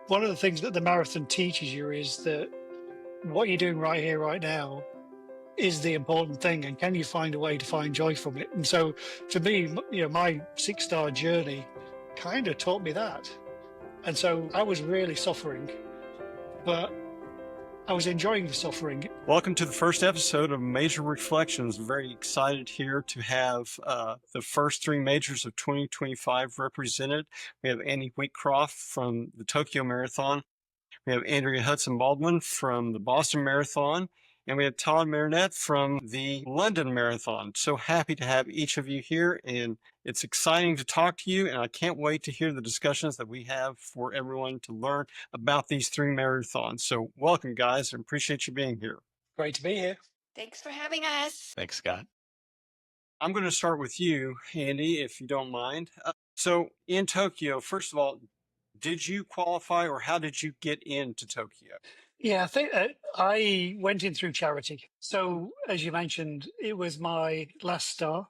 One of the things that the marathon teaches you is that what you're doing right here, right now, is the important thing, and can you find a way to find joy from it? And so, for me, my 6 star journey kind of taught me that. And so, I was really suffering, but I was enjoying the suffering. Welcome to the first episode of Major Reflections. Very excited here to have the first three majors of 2025 represented. We have Andy Wheatcroft from the Tokyo Marathon. We have Andrea Hudson Baldwin from the Boston Marathon. And we have Todd Marentette from the London Marathon. So happy to have each of you here, and it's exciting to talk to you, and I can't wait to hear the discussions that we have for everyone to learn about these three marathons. So welcome, guys, and appreciate you being here. Great to be here. Thanks for having us. Thanks, Scott. I'm going to start with you, Andy, if you don't mind. So in Tokyo, first of all, did you qualify, or how did you get into Tokyo? Yeah, I think I went in through charity. So, as you mentioned, it was my last star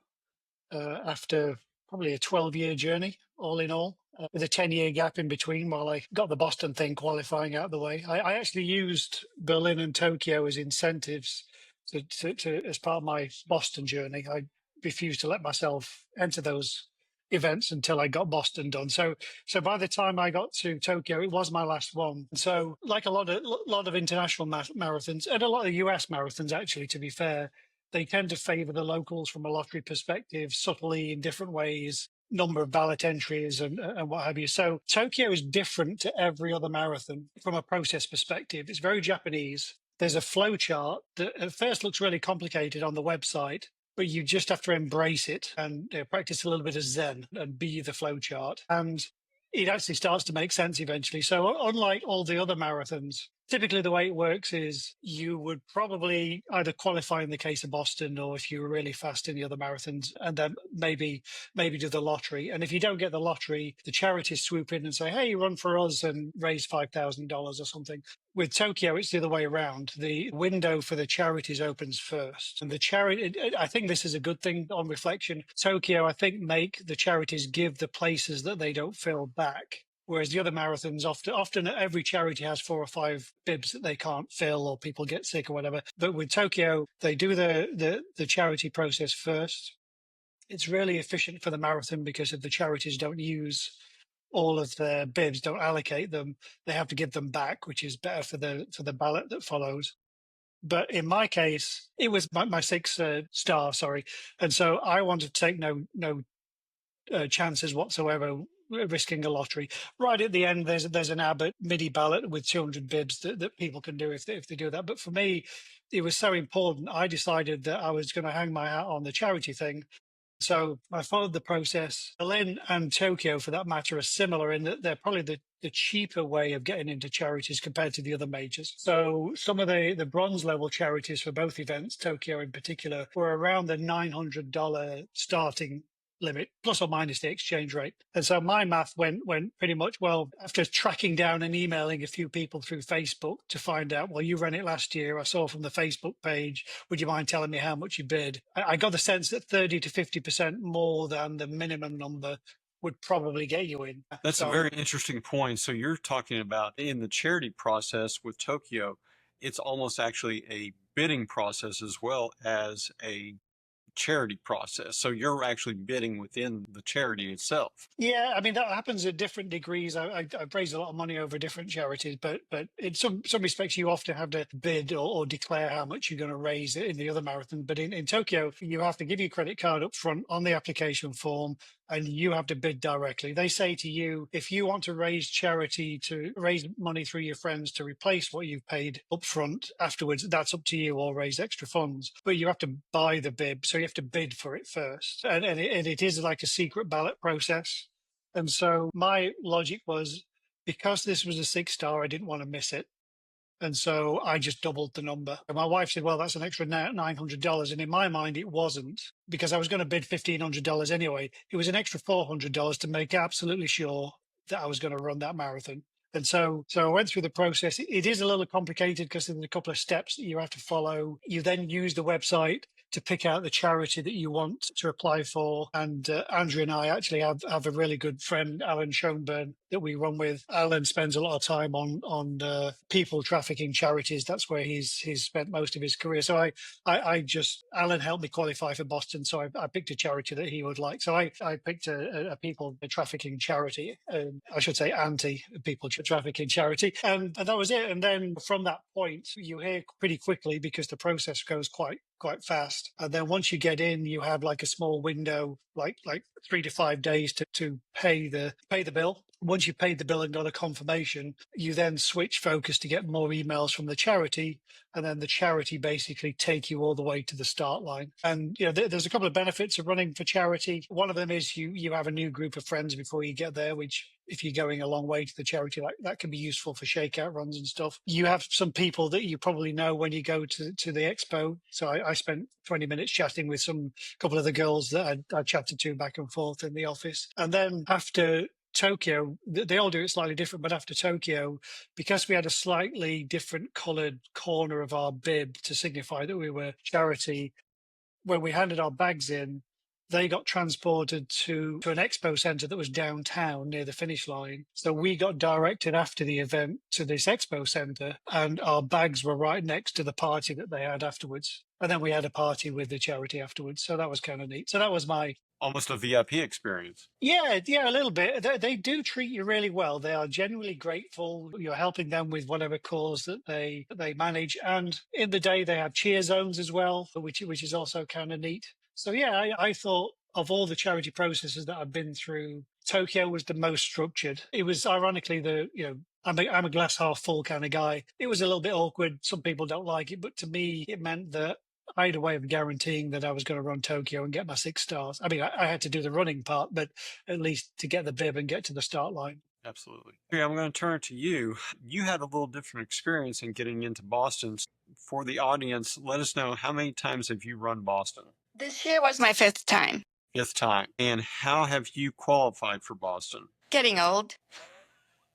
after probably a 12-year journey, all in all, with a 10-year gap in between while I got the Boston thing qualifying out of the way. I actually used Berlin and Tokyo as incentives to as part of my Boston journey. I refused to let myself enter those events until I got Boston done. So by the time I got to Tokyo, it was my last one. So like a lot of international marathons and a lot of US marathons, actually, to be fair, they tend to favor the locals from a lottery perspective, subtly in different ways, number of ballot entries and what have you. So Tokyo is different to every other marathon from a process perspective. It's very Japanese. There's a flow chart that at first looks really complicated on the website, but you just have to embrace it and practice a little bit of Zen and be the flow chart. And it actually starts to make sense eventually. So unlike all the other marathons, typically the way it works is you would probably either qualify in the case of Boston, or if you were really fast in the other marathons, and then maybe do the lottery. And if you don't get the lottery, the charities swoop in and say, hey, run for us and raise $5,000 or something. With Tokyo, it's the other way around. The window for the charities opens first. And the charity, I think this is a good thing on reflection. Tokyo, I think, make the charities give the places that they don't fill back. Whereas the other marathons, often every charity has 4 or 5 bibs that they can't fill, or people get sick or whatever. But with Tokyo, they do the charity process first. It's really efficient for the marathon because if the charities don't use all of their bibs, don't allocate them, they have to give them back, which is better for the ballot that follows. But in my case, it was my 6 star, sorry. And so I wanted to take no chances whatsoever risking a lottery. Right at the end, there's an Abbott midi ballot with 200 bibs that people can do if they do that. But for me, it was so important. I decided that I was going to hang my hat on the charity thing. So I followed the process. Berlin and Tokyo, for that matter, are similar in that they're probably the cheaper way of getting into charities compared to the other majors. So some of the bronze level charities for both events, Tokyo in particular, were around the $900 starting limit, plus or minus the exchange rate. And so my math went pretty much, well, after tracking down and emailing a few people through Facebook to find out, well, you ran it last year. I saw from the Facebook page, would you mind telling me how much you bid? I got the sense that 30 to 50% more than the minimum number would probably get you in. That's a very interesting point. So you're talking about in the charity process with Tokyo, it's almost actually a bidding process as well as a charity process. So you're actually bidding within the charity itself. Yeah, I mean, that happens at different degrees. I've raised a lot of money over different charities, but in some respects, you often have to bid or declare how much you're going to raise in the other marathon. But in Tokyo, you have to give your credit card up front on the application form, and you have to bid directly. They say to you, if you want to raise money through your friends to replace what you've paid up front afterwards, that's up to you, or raise extra funds. But you have to buy the bib, so you have to bid for it first. And it is like a secret ballot process. And so my logic was, because this was a 6 star, I didn't want to miss it. And so I just doubled the number. And my wife said, well, that's an extra $900. And in my mind, it wasn't, because I was going to bid $1,500 anyway. It was an extra $400 to make absolutely sure that I was going to run that marathon. And so I went through the process. It is a little complicated because there's a couple of steps that you have to follow. You then use the website to pick out the charity that you want to apply for. And Andrea and I actually have a really good friend, Alan Schoenberg, that we run with. Alan spends a lot of time on people trafficking charities. That's where he's spent most of his career. So Alan helped me qualify for Boston. So I picked a charity that he would like. So I picked a people trafficking charity, I should say anti-people trafficking charity. And that was it. And then from that point, you hear pretty quickly because the process goes quite fast. And then once you get in, you have like a small window, like 3 to 5 days to pay the bill. Once you've paid the bill and got a confirmation, you then switch focus to get more emails from the charity, and then the charity basically take you all the way to the start line. And there's a couple of benefits of running for charity. One of them is you have a new group of friends before you get there, which if you're going a long way to the charity, that can be useful for shakeout runs and stuff. You have some people that you probably know when you go to the expo. So I spent 20 minutes chatting with couple of the girls that I chatted to back and forth in the office. And then after Tokyo, they all do it slightly different, but after Tokyo, because we had a slightly different coloured corner of our bib to signify that we were charity, when we handed our bags in, they got transported to an expo centre that was downtown near the finish line. So we got directed after the event to this expo centre, and our bags were right next to the party that they had afterwards. And then we had a party with the charity afterwards. So that was kind of neat. So that was my... Almost a VIP experience. Yeah, a little bit. They do treat you really well. They are genuinely grateful. You're helping them with whatever cause that they manage. And in the day, they have cheer zones as well, which is also kind of neat. So yeah, I thought of all the charity processes that I've been through, Tokyo was the most structured. It was ironically I'm a glass half full kind of guy. It was a little bit awkward. Some people don't like it, but to me, it meant that I had a way of guaranteeing that I was going to run Tokyo and get my 6 stars. I mean, I had to do the running part, but at least to get the bib and get to the start line. Absolutely. Okay, I'm going to turn to you. You had a little different experience in getting into Boston. For the audience, let us know, how many times have you run Boston? This year was my 5th time. 5th time. And how have you qualified for Boston? Getting old.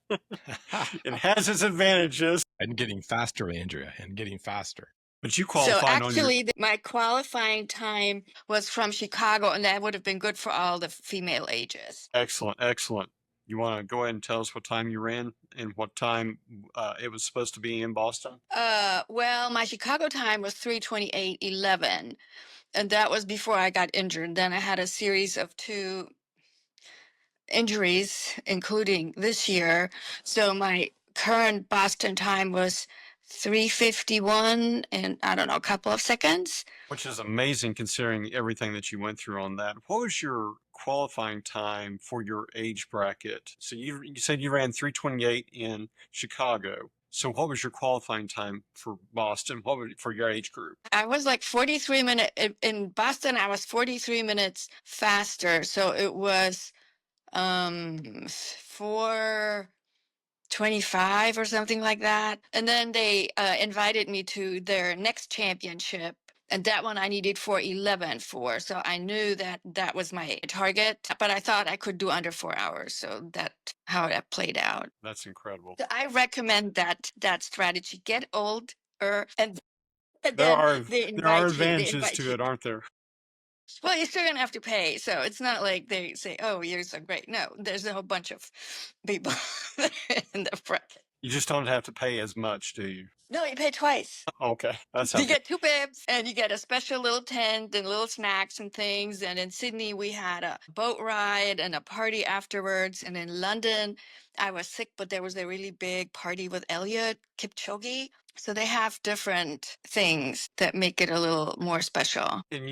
It has its advantages. And getting faster, Andrea, and getting faster. But you qualified so actually, my qualifying time was from Chicago, and that would have been good for all the female ages. Excellent, excellent. You want to go ahead and tell us what time you ran and what time it was supposed to be in Boston? Well, my Chicago time was 3:28:11, and that was before I got injured. Then I had a series of 2 injuries, including this year. So my current Boston time was 3:51 and I don't know, a couple of seconds. Which is amazing considering everything that you went through on that. What was your qualifying time for your age bracket? So you said you ran 3:28 in Chicago. So what was your qualifying time for Boston? What was for your age group? I was like 43 minutes in Boston. I was 43 minutes faster. So it was 4:25 or something like that. And then they invited me to their next championship. And that one I needed 4:11 for. So I knew that was my target, but I thought I could do under 4 hours. So that's how that played out. That's incredible. So I recommend that strategy. Get older, and There are invite advantages to it, aren't there? Well, you're still going to have to pay. So it's not like they say, oh, you're so great. No, there's a whole bunch of people in the bracket. You just don't have to pay as much, do you? No, you pay twice. Okay. That's You get 2 bibs and you get a special little tent and little snacks and things. And in Sydney, we had a boat ride and a party afterwards. And in London, I was sick, but there was a really big party with Eliud Kipchoge. So they have different things that make it a little more special. And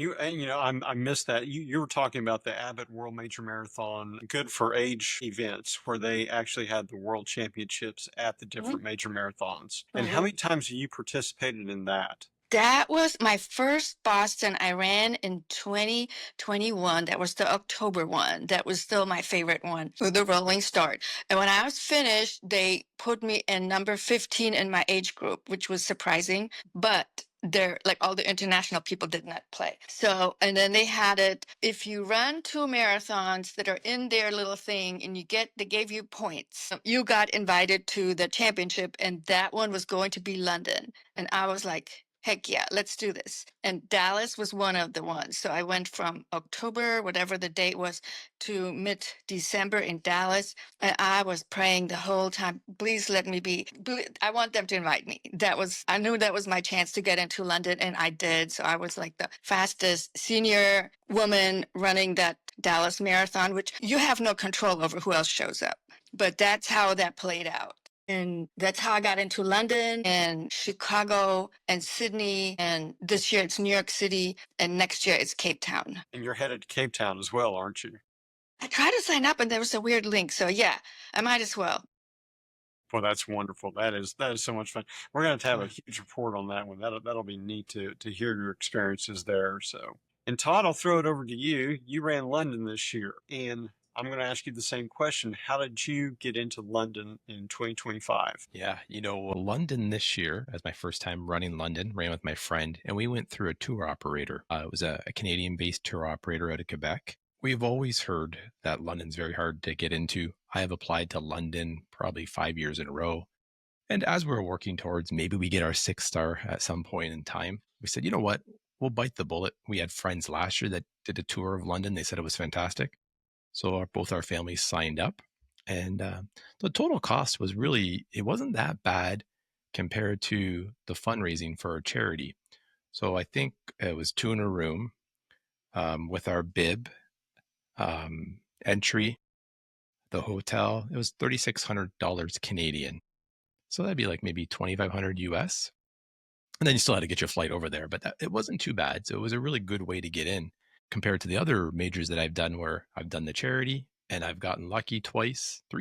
I missed that. You were talking about the Abbott World Major Marathon, good for age events, where they actually had the world championships at the different major marathons. And how many times have you participated in that? That was my first Boston. I ran in 2021. That was the October one. That was still my favorite one with the rolling start. And when I was finished, they put me in number 15 in my age group, which was surprising. But they're like all the international people did not play. So, and then they had it, if you run 2 marathons that are in their little thing and they gave you points, you got invited to the championship, and that one was going to be London. And I was like, heck yeah, let's do this. And Dallas was one of the ones. So I went from October, whatever the date was, to mid-December in Dallas. And I was praying the whole time, please let me be, I want them to invite me. I knew that was my chance to get into London, and I did. So I was like the fastest senior woman running that Dallas marathon, which you have no control over who else shows up. But that's how that played out. And that's how I got into London and Chicago and Sydney. And this year it's New York City. And next year it's Cape Town. And you're headed to Cape Town as well, aren't you? I tried to sign up and there was a weird link. So yeah, I might as well. Well, that's wonderful. That is so much fun. We're going to have a huge report on that one. That'll be neat to hear your experiences there. So, and Todd, I'll throw it over to you. You ran London this year, and I'm going to ask you the same question. How did you get into London in 2025? Yeah, London this year, as my first time running London, ran with my friend, and we went through a tour operator. It was a Canadian-based tour operator out of Quebec. We've always heard that London's very hard to get into. I have applied to London probably 5 years in a row. And as we're working towards maybe we get our 6th star at some point in time, we said, you know what, we'll bite the bullet. We had friends last year that did a tour of London. They said it was fantastic. So both our families signed up. And the total cost was it wasn't that bad compared to the fundraising for our charity. So I think it was 2 in a room with our bib, entry, the hotel. It was $3,600 Canadian. So that'd be like maybe $2,500 US. And then you still had to get your flight over there, but it wasn't too bad. So it was a really good way to get in compared to the other majors that I've done, where I've done the charity and I've gotten lucky 3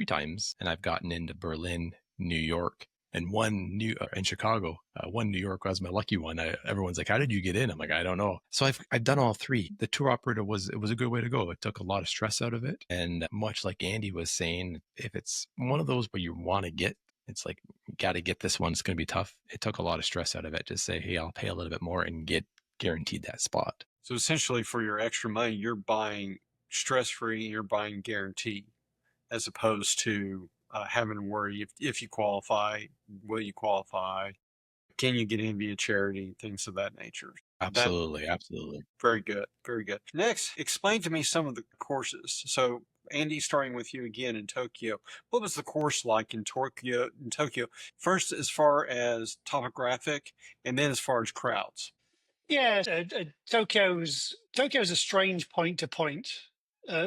times, and I've gotten into Berlin, New York, and in Chicago. One New York was my lucky one. Everyone's like, how did you get in? I'm like, I don't know. So I've done all 3. The tour operator it was a good way to go. It took a lot of stress out of it. And much like Andy was saying, if it's one of those where you want to get, it's like, you got to get this one. It's going to be tough. It took a lot of stress out of it to say, hey, I'll pay a little bit more and get guaranteed that spot. So essentially, for your extra money, you're buying stress-free, you're buying guaranteed, as opposed to having to worry if you qualify, will you qualify, can you get in via charity, things of that nature. Absolutely. Very good, very good. Next, explain to me some of the courses. So, Andy, starting with you again in Tokyo, what was the course like in Tokyo? First, as far as topographic, and then as far as crowds. Yeah, Tokyo's a strange point to point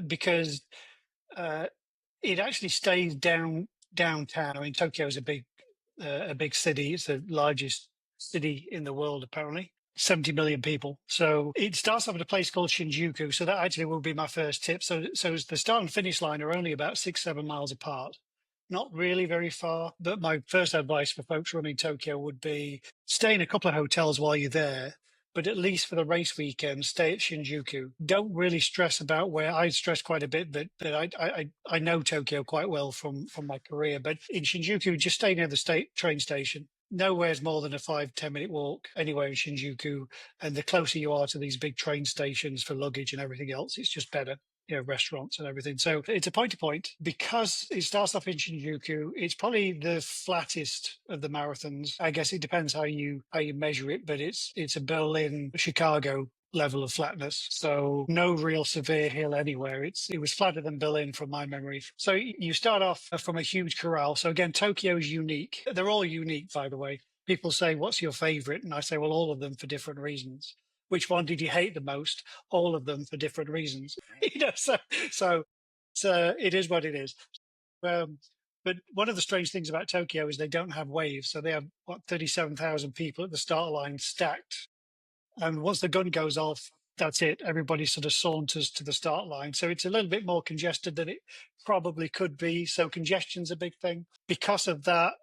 because it actually stays downtown. I mean, Tokyo is a big city. It's the largest city in the world, apparently. 70 million people. So it starts off at a place called Shinjuku. So that actually will be my first tip. So the start and finish line are only about 6-7 miles apart. Not really very far. But my first advice for folks running Tokyo would be stay in a couple of hotels while you're there. But at least for the race weekend, stay at Shinjuku. Don't really stress about where. I stress quite a bit, but I know Tokyo quite well from my career. But in Shinjuku, just stay near the train station. Nowhere's more than a 5-10 minute walk anywhere in Shinjuku. And the closer you are to these big train stations for luggage and everything else, it's just better. Restaurants and everything. So it's a point to point. Because it starts off in Shinjuku, it's probably the flattest of the marathons. I guess it depends how you measure it, but it's a Berlin, Chicago level of flatness. So no real severe hill anywhere. It was flatter than Berlin from my memory. So you start off from a huge corral. So again, Tokyo is unique. They're all unique, by the way. People say, what's your favorite? And I say, well, all of them for different reasons. Which one did you hate the most? All of them for different reasons. So it is what it is. But one of the strange things about Tokyo is they don't have waves. So they have 37,000 people at the start line stacked, and once the gun goes off, that's it. Everybody sort of saunters to the start line. So it's a little bit more congested than it probably could be. So congestion's a big thing. Because of that,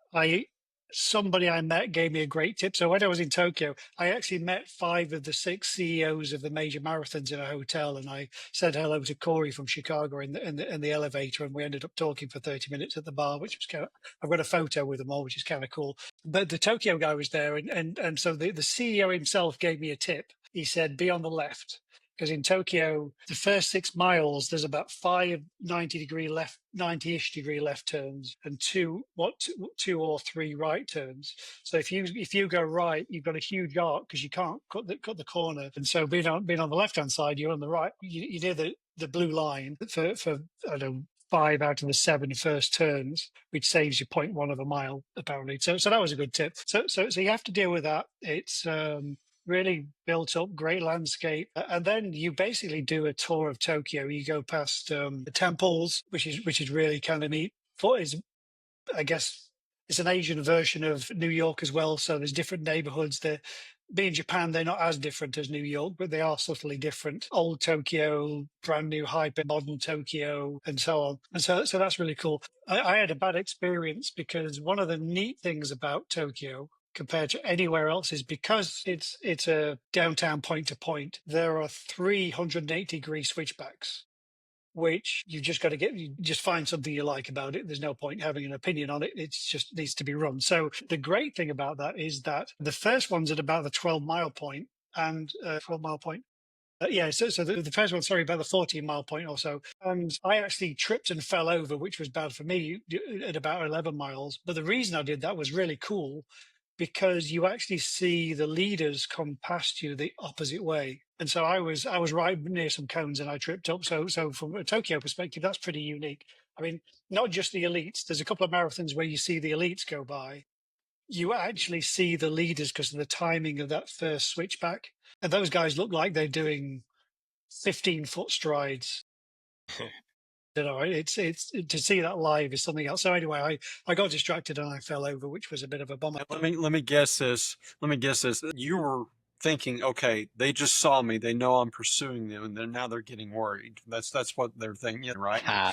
somebody I met gave me a great tip. So when I was in Tokyo, I actually met 5 of the 6 CEOs of the major marathons in a hotel, and I said hello to Corey from Chicago in the elevator, and we ended up talking for 30 minutes at the bar, which was I've got a photo with them all, which is kind of cool. But the Tokyo guy was there, and so the CEO himself gave me a tip. He said, be on the left. Because in Tokyo, the first 6 miles, there's about 5 90-ish degree left turns and two or three right turns. So if you go right, you've got a huge arc because you can't cut the corner. And so being on the left hand side, you're on the right. You're near the blue line for I don't know, 5 out of the 7 first turns, which saves you 0.1 of a mile apparently. So that was a good tip. So you have to deal with that. It's really built up, great landscape, and then you basically do a tour of Tokyo. You go past the temples, which is really kind of neat. I guess it's an Asian version of New York as well. So there's different neighborhoods there. Being Japan, they're not as different as New York, but they are subtly different. Old Tokyo, brand new, hyper modern Tokyo, and so on. And so that's really cool. I had a bad experience because one of the neat things about Tokyo compared to anywhere else is because it's a downtown point to point, there are 380-degree switchbacks, which you just find something you like about it. There's no point having an opinion on it. It's just needs to be run. So the great thing about that is that the first one's at about the 12-mile point and 12-mile point. So the first one, sorry, about the 14-mile point or so. And I actually tripped and fell over, which was bad for me at about 11 miles. But the reason I did that was really cool because you actually see the leaders come past you the opposite way. And so I was right near some cones and I tripped up. So from a Tokyo perspective, that's pretty unique. I mean, not just the elites. There's a couple of marathons where you see the elites go by. You actually see the leaders because of the timing of that first switchback. And those guys look like they're doing 15-foot strides. It's to see that live is something else. So anyway, I got distracted and I fell over, which was a bit of a bummer. Let me guess this. You were thinking, okay, they just saw me. They know I'm pursuing them, and now they're getting worried. That's what they're thinking, right?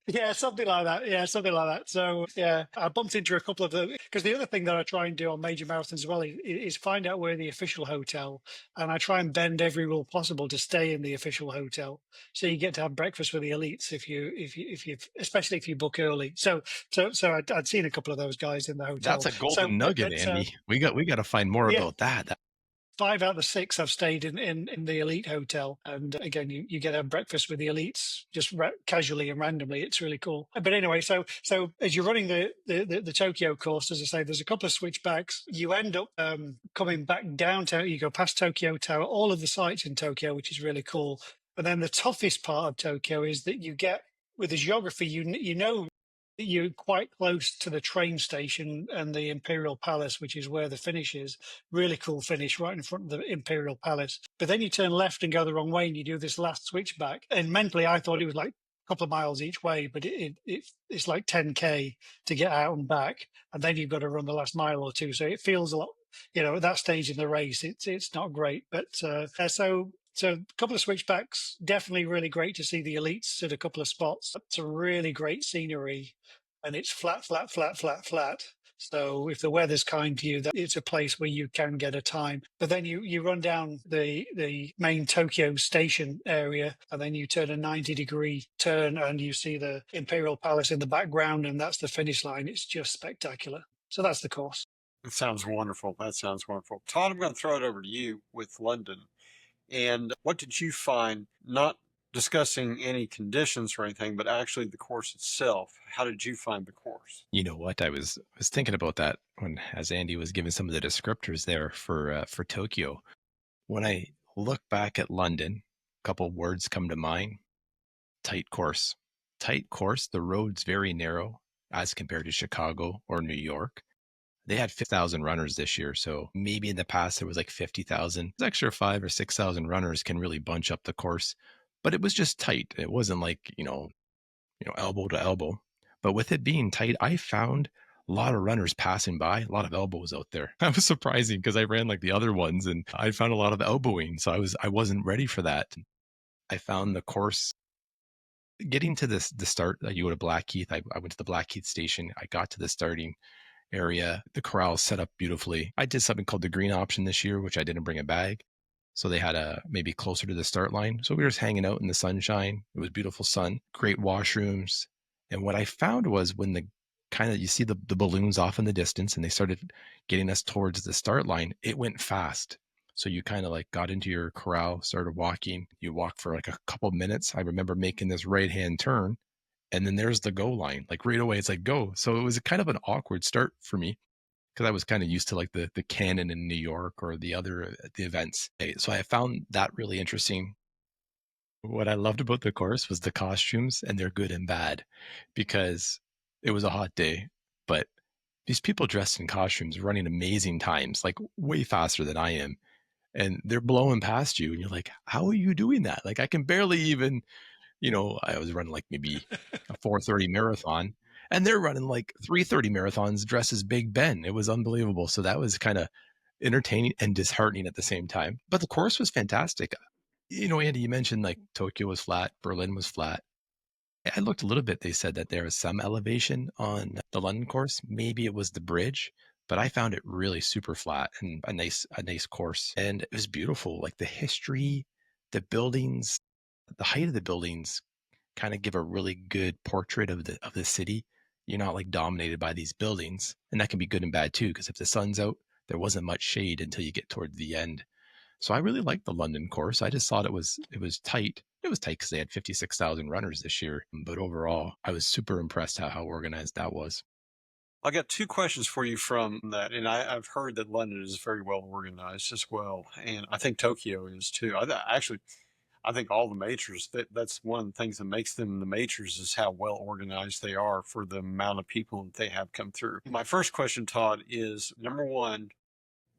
Yeah, something like that. So yeah, I bumped into a couple of them because the other thing that I try and do on major marathons as well is find out where the official hotel, and I try and bend every rule possible to stay in the official hotel. So you get to have breakfast with the elites if you especially if you book early. So I'd seen a couple of those guys in the hotel. That's a golden nugget, Andy. We got to find more about that. 5 out of the 6 I've stayed in the elite hotel, and again you get a breakfast with the elites just casually and randomly. It's really cool. But anyway, so as you're running the Tokyo course, as I say, there's a couple of switchbacks. You end up coming back downtown. You go past Tokyo Tower, all of the sites in Tokyo, which is really cool. But then the toughest part of Tokyo is that you get with the geography, you know you're quite close to the train station and the Imperial Palace, which is where the finish is. Really cool finish right in front of the Imperial Palace. But then you turn left and go the wrong way and you do this last switchback. And mentally, I thought it was like a couple of miles each way, but it's like 10K to get out and back. And then you've got to run the last mile or two. So it feels a lot, at that stage in the race, it's not great. But so a couple of switchbacks, definitely really great to see the elites at a couple of spots. It's a really great scenery and it's flat. So if the weather's kind to you, it's a place where you can get a time. But then you run down the main Tokyo station area and then you turn a 90-degree turn and you see the Imperial Palace in the background and that's the finish line. It's just spectacular. So that's the course. That sounds wonderful. Todd, I'm going to throw it over to you with London. And what did you find, not discussing any conditions or anything, but actually the course itself? How did you find the course? You know what? I was thinking about that as Andy was giving some of the descriptors there for Tokyo. When I look back at London, a couple words come to mind. Tight course. The road's very narrow as compared to Chicago or New York. They had 50,000 runners this year, so maybe in the past there was like 50,000. Extra 5,000 or 6,000 runners can really bunch up the course, but it was just tight. It wasn't like elbow to elbow. But with it being tight, I found a lot of runners passing by, a lot of elbows out there. That was surprising because I ran like the other ones, and I found a lot of elbowing, so I wasn't ready for that. I found the course getting to the start. You go to Blackheath. I went to the Blackheath station. I got to the starting area. The corral set up beautifully. I did something called the green option this year, which I didn't bring a bag. So they had maybe closer to the start line. So we were just hanging out in the sunshine. It was beautiful sun, great washrooms. And what I found was when you see the balloons off in the distance and they started getting us towards the start line, it went fast. So you kind of like got into your corral, started walking. You walked for like a couple minutes. I remember making this right-hand turn, and then there's the go line. Like right away, it's like go. So it was kind of an awkward start for me because I was kind of used to like the canon in New York or the events. So I found that really interesting. What I loved about the course was the costumes, and they're good and bad because it was a hot day, but these people dressed in costumes running amazing times, like way faster than I am. And they're blowing past you, and you're like, how are you doing that? Like, I can barely even, I was running like maybe a 4:30 marathon, and they're running like 3:30 marathons dressed as Big Ben. It was unbelievable. So that was kind of entertaining and disheartening at the same time. But the course was fantastic. Andy, you mentioned like Tokyo was flat, Berlin was flat. I looked a little bit. They said that there was some elevation on the London course. Maybe it was the bridge, but I found it really super flat and a nice course. And it was beautiful. Like the history, the buildings, the height of the buildings kind of give a really good portrait of the city. You're not like dominated by these buildings, and that can be good and bad too. Because if the sun's out, there wasn't much shade until you get towards the end. So I really liked the London course. I just thought it was tight. It was tight because they had 56,000 runners this year. But overall, I was super impressed how organized that was. I got two questions for you from that, and I've heard that London is very well organized as well, and I think Tokyo is too. I think all the majors, that's one of the things that makes them the majors is how well organized they are for the amount of people that they have come through. My first question, Todd, is number one,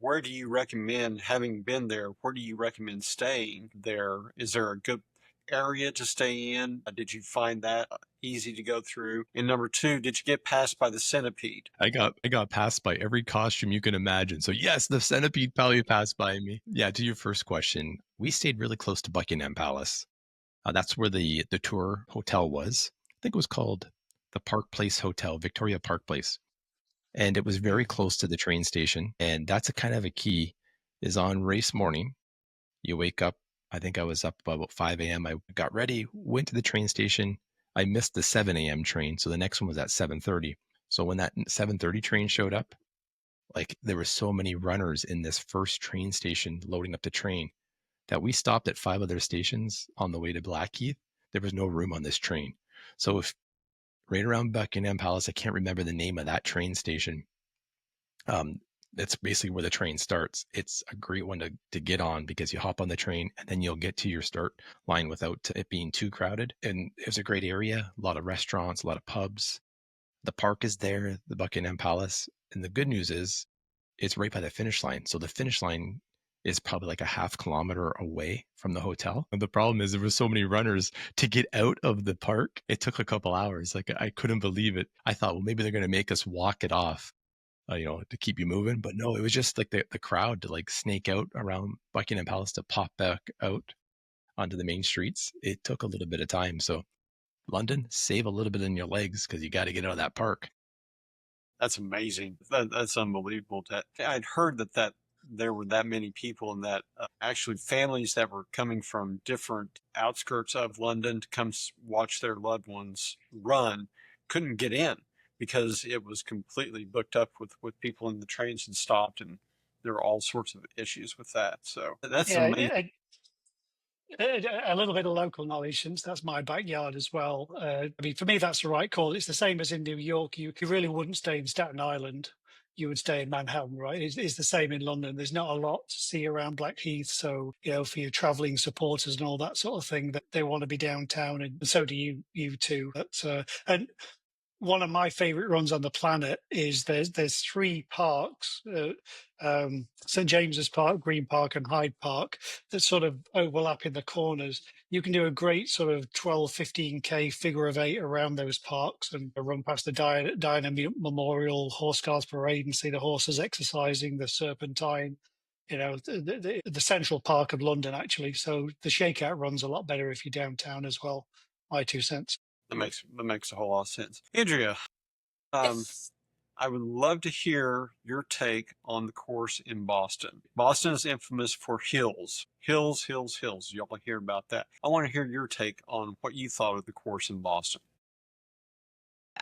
where do you recommend, having been there, where do you recommend staying there? Is there a good area to stay in? Did you find that easy to go through? And number two, did you get passed by the centipede? I got passed by every costume you can imagine. So yes, the centipede probably passed by me. Yeah, to your first question, we stayed really close to Buckingham Palace. That's where the tour hotel was. I think it was called the Park Place Hotel, Victoria Park Place. And it was very close to the train station. And that's a kind of a key is on race morning. You wake up. I think I was up by about 5 a.m. I got ready, went to the train station. I missed the 7 a.m. train. So the next one was at 7:30. So when that 7:30 train showed up, like there were so many runners in this first train station loading up the train that we stopped at 5 other stations on the way to Blackheath. There was no room on this train. So if right around Buckingham Palace, I can't remember the name of that train station. That's basically where the train starts. It's a great one to get on because you hop on the train and then you'll get to your start line without it being too crowded. And it was a great area, a lot of restaurants, a lot of pubs. The park is there, the Buckingham Palace. And the good news is it's right by the finish line. So the finish line is probably like a half kilometer away from the hotel. And the problem is there were so many runners to get out of the park. It took a couple hours. Like I couldn't believe it. I thought, well, maybe they're going to make us walk it off, to keep you moving. But no, it was just like the crowd to like snake out around Buckingham Palace to pop back out onto the main streets. It took a little bit of time. So London, save a little bit in your legs because you got to get out of that park. That's amazing. That's unbelievable. That I'd heard that there were that many people and that actually families that were coming from different outskirts of London to come watch their loved ones run couldn't get in because it was completely booked up with people in the trains and stopped, and there were all sorts of issues with that. So that's amazing. Yeah, a little bit of local knowledge, since that's my backyard as well. I mean, for me, that's the right call. It's the same as in New York. You really wouldn't stay in Staten Island. You would stay in Manhattan, right? It's the same in London. There's not a lot to see around Blackheath. So, for your traveling supporters and all that sort of thing, that they want to be downtown, and so do you too. And one of my favorite runs on the planet is there's three parks, St James's Park, Green Park, and Hyde Park, that sort of overlap in the corners. You can do a great sort of 12, 15K figure of eight around those parks and run past the Diana Memorial Horse Cars Parade and see the horses exercising, the Serpentine, the central park of London, actually. So the shakeout runs a lot better if you're downtown as well. My 2 cents. That makes a whole lot of sense. Andrea, Yes. I would love to hear your take on the course in Boston. Boston is infamous for hills. Hills, hills, hills. Y'all hear about that. I want to hear your take on what you thought of the course in Boston.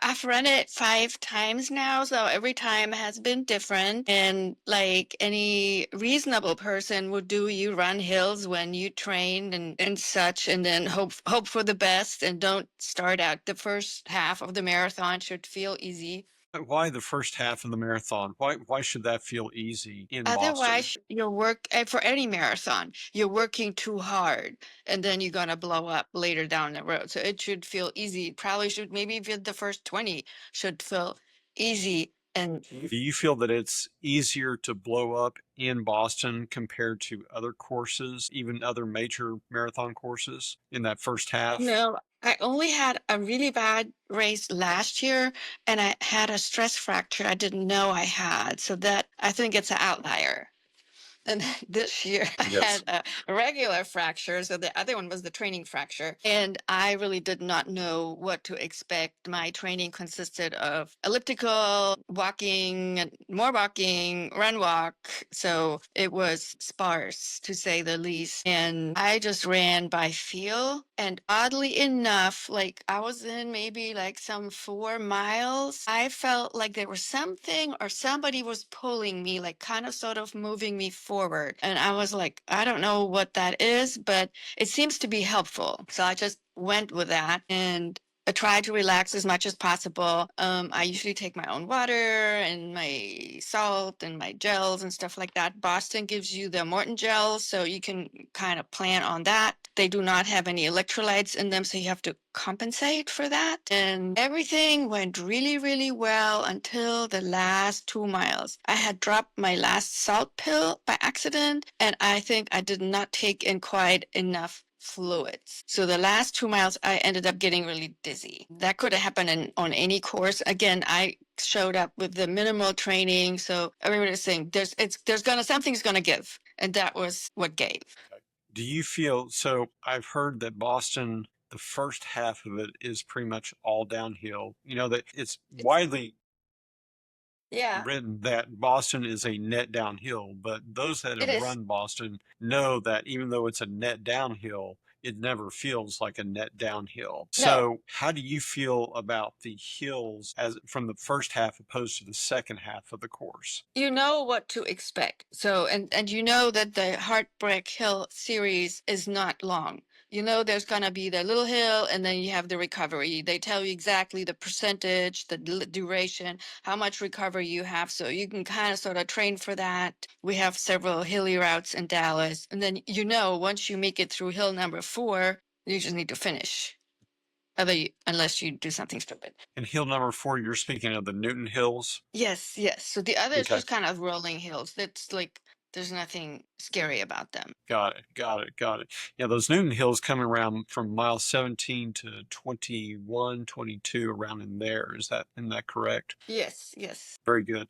I've run it 5 times now, so every time has been different. And like any reasonable person would do, you run hills when you train and such, and then hope for the best, and don't start out. The first half of the marathon should feel easy. Why the first half of the marathon? Why should that feel easy in Boston? Otherwise, your work for any marathon, you're working too hard, and then you're gonna blow up later down the road. So it should feel easy. Probably should maybe if the first 20 should feel easy. And Do you feel that it's easier to blow up in Boston compared to other courses, even other major marathon courses in that first half? no, I only had a really bad race last year, and I had a stress fracture I didn't know I had. So that I think it's an outlier. And this year I Yes. had a regular fracture. So the other one was the training fracture. And I really did not know what to expect. My training consisted of elliptical, walking, and more walking, run walk. So it was sparse to say the least. And I just ran by feel. And oddly enough, like I was in maybe like some 4 miles, I felt like there was something or somebody was pulling me, like kind of sort of moving me forward. And I was like, I don't know what that is, but it seems to be helpful. So I just went with that and I try to relax as much as possible. I usually take my own water and my salt and my gels and stuff like that. Boston gives you the Morton gels, so you can kind of plan on that. They do not have any electrolytes in them, so you have to compensate for that. And everything went really, really well until the last 2 miles. I had dropped my last salt pill by accident, and I think I did not take in quite enough fluids. So the last 2 miles, I ended up getting really dizzy. That could have happened on any course. Again, I showed up with the minimal training, so everybody was saying something's gonna give, and that was what gave. Do you feel so? I've heard that Boston, the first half of it is pretty much all downhill. You know, that it's widely Yeah. written that Boston is a net downhill, but those that It have is. run Boston know that even though it's a net downhill, it never feels like a net downhill. No. So how do you feel about the hills as from the first half opposed to the second half of the course? You know what to expect. So and you know that the Heartbreak Hill series is not long. You know there's gonna be the little hill and then you have the recovery. They tell you exactly the percentage, the duration, how much recovery you have, so you can kind of sort of train for that. We have several hilly routes in Dallas, and then you know once you make it through hill number 4, you just need to finish. Unless you do something stupid. And hill number 4, you're speaking of the Newton Hills? Yes, yes. So the other is Okay. just kind of rolling hills. That's like there's nothing scary about them. Got it. Yeah, those Newton Hills come around from mile 17 to 21, 22, around in there. Isn't that correct? Yes, yes. Very good.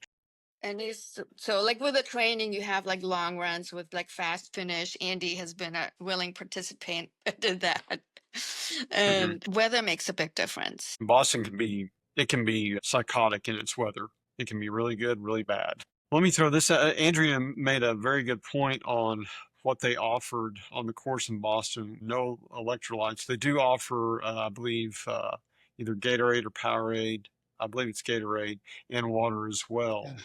And it's so like with the training, you have like long runs with like fast finish. Andy has been a willing participant in that. And weather makes a big difference. Boston can be psychotic in its weather. It can be really good, really bad. Let me throw this out. Andrea made a very good point on what they offered on the course in Boston. No electrolytes. They do offer, I believe, either Gatorade or Powerade. I believe it's Gatorade and water as well. Yeah.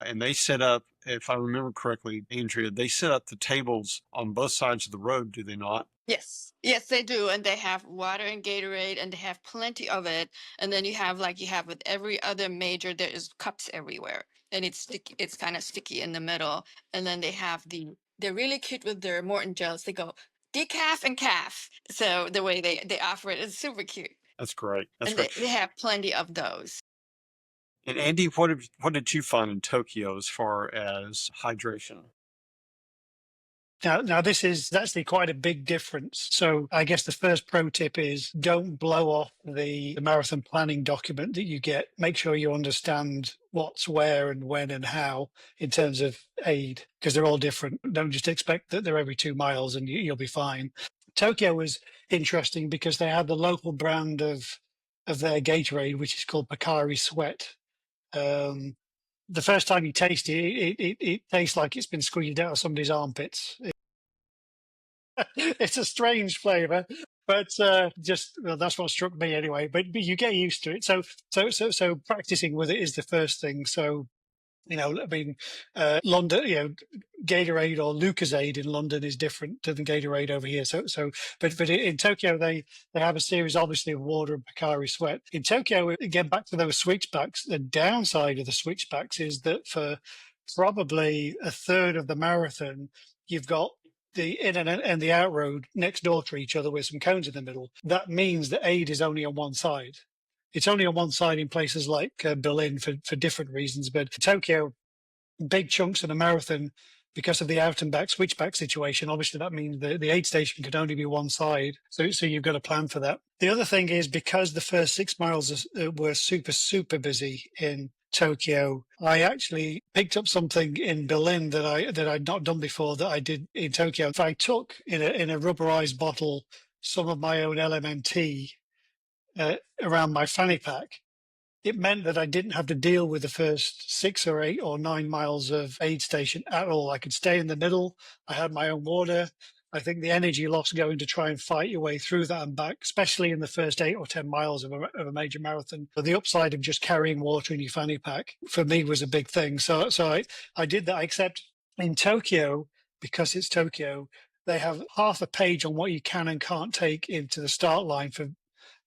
And they set up, if I remember correctly, Andrea, they set up the tables on both sides of the road, do they not? Yes, yes, they do. And they have water and Gatorade and they have plenty of it. And then you have like you have with every other major, there is cups everywhere. And it's sticky, it's kind of sticky in the middle. And then they have they're really cute with their Morton gels. They go decaf and calf. So the way they offer it is super cute. That's great. That's And great. they have plenty of those. And Andy, what did you find in Tokyo as far as hydration? Now this is actually quite a big difference. So I guess the first pro tip is don't blow off the marathon planning document that you get. Make sure you understand what's where and when and how in terms of aid, because they're all different. Don't just expect that they're every 2 miles and you'll be fine. Tokyo was interesting because they had the local brand of their Gatorade, which is called Pocari Sweat. The first time you taste it, it tastes like it's been squeezed out of somebody's armpits. It's a strange flavor. But well, that's what struck me anyway. But you get used to it. So practicing with it is the first thing. So I mean, London, Gatorade or Lucozade in London is different to the Gatorade over here. But in Tokyo they have a series obviously of water and Pocari Sweat. In Tokyo, again back to those switchbacks. The downside of the switchbacks is that for probably a third of the marathon, you've got the in and the out road next door to each other with some cones in the middle. That means the aid is only on one side. It's only on one side in places like Berlin for different reasons, but Tokyo, big chunks of the marathon, because of the out and back switchback situation, obviously that means the aid station can only be one side. So you've got to plan for that. The other thing is because the first 6 miles were super busy in Tokyo, I actually picked up something in Berlin that I'd not done before that I did in Tokyo. If I took in a rubberized bottle some of my own LMNT around my fanny pack, it meant that I didn't have to deal with the first 6 or 8 or 9 miles of aid station at all. I could stay in the middle. I had my own water. I think the energy loss going to try and fight your way through that and back, especially in the first 8 or 10 miles of a major marathon. But the upside of just carrying water in your fanny pack for me was a big thing. So I did that, except in Tokyo, because it's Tokyo, they have half a page on what you can and can't take into the start line for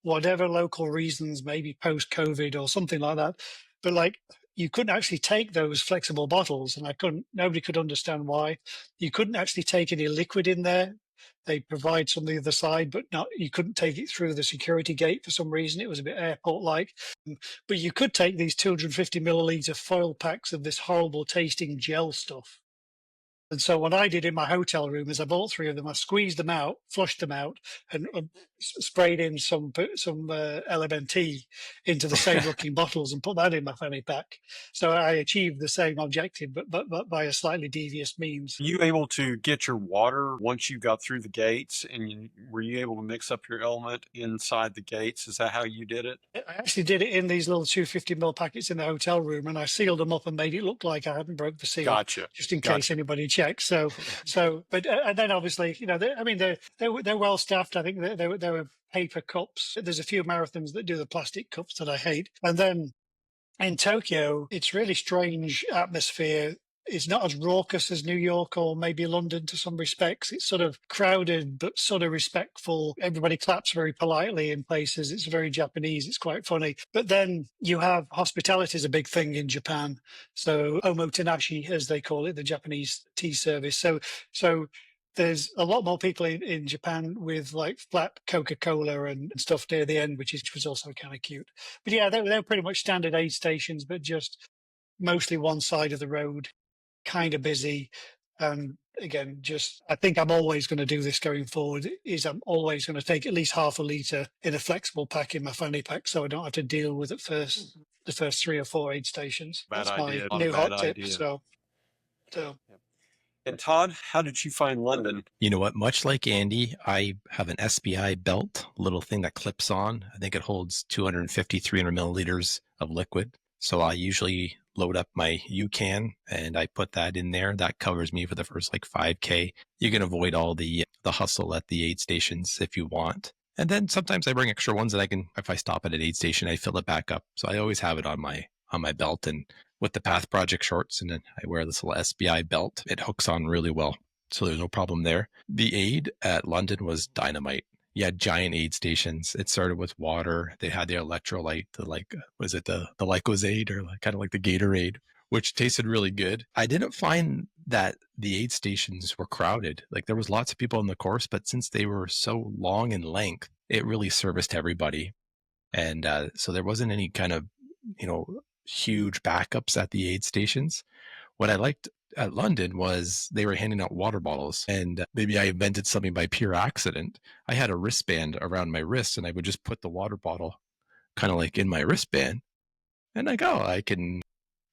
whatever local reasons, maybe post-COVID or something like that. But you couldn't actually take those flexible bottles, and nobody could understand why. You couldn't actually take any liquid in there. They provide some on the other side, but you couldn't take it through the security gate for some reason. It was a bit airport-like. But you could take these 250 milliliter foil packs of this horrible tasting gel stuff. And so what I did in my hotel room is I bought 3 of them. I squeezed them out, flushed them out, and sprayed in some LMNT into the same looking bottles and put that in my fanny pack. So I achieved the same objective, but by a slightly devious means. Were you able to get your water once you got through the gates, and were you able to mix up your element inside the gates? Is that how you did it? I actually did it in these little 250 ml packets in the hotel room, and I sealed them up and made it look like I hadn't broke the seal. Gotcha. Just in case anybody checks. So, but and then obviously, they're well staffed. I think there were paper cups. There's a few marathons that do the plastic cups that I hate. And then in Tokyo, it's really strange atmosphere. It's not as raucous as New York or maybe London to some respects. It's sort of crowded, but sort of respectful. Everybody claps very politely in places. It's very Japanese. It's quite funny. But then you have hospitality is a big thing in Japan. So omotenashi, as they call it, the Japanese tea service. So there's a lot more people in Japan with flat Coca-Cola and stuff near the end, which was also kind of cute. But yeah, they're pretty much standard aid stations, but just mostly one side of the road, kind of busy. And again, I think I'm always going to do this going forward, is I'm always going to take at least half a litre in a flexible pack in my fanny pack so I don't have to deal with the first 3 or 4 aid stations. Bad That's idea. my new hot Bad tip. idea. So. And Todd, how did you find London? You know what? Much like Andy, I have an SBI belt, a little thing that clips on. I think it holds 250, 300 milliliters of liquid. So I usually load up my UCAN and I put that in there. That covers me for the first 5K. You can avoid all the hustle at the aid stations if you want. And then sometimes I bring extra ones that I can, if I stop at an aid station, I fill it back up. So I always have it on my belt, and with the Path Project shorts, and then I wear this little SBI belt. It hooks on really well. So there's no problem there. The aid at London was dynamite. You had giant aid stations. It started with water. They had the electrolyte, was it the Lycosade or kind of like the Gatorade, which tasted really good. I didn't find that the aid stations were crowded. There was lots of people on the course, but since they were so long in length, it really serviced everybody. And so there wasn't any kind of, huge backups at the aid stations. What I liked at London was they were handing out water bottles, and maybe I invented something by pure accident. I had a wristband around my wrist, and I would just put the water bottle kind of in my wristband, and I can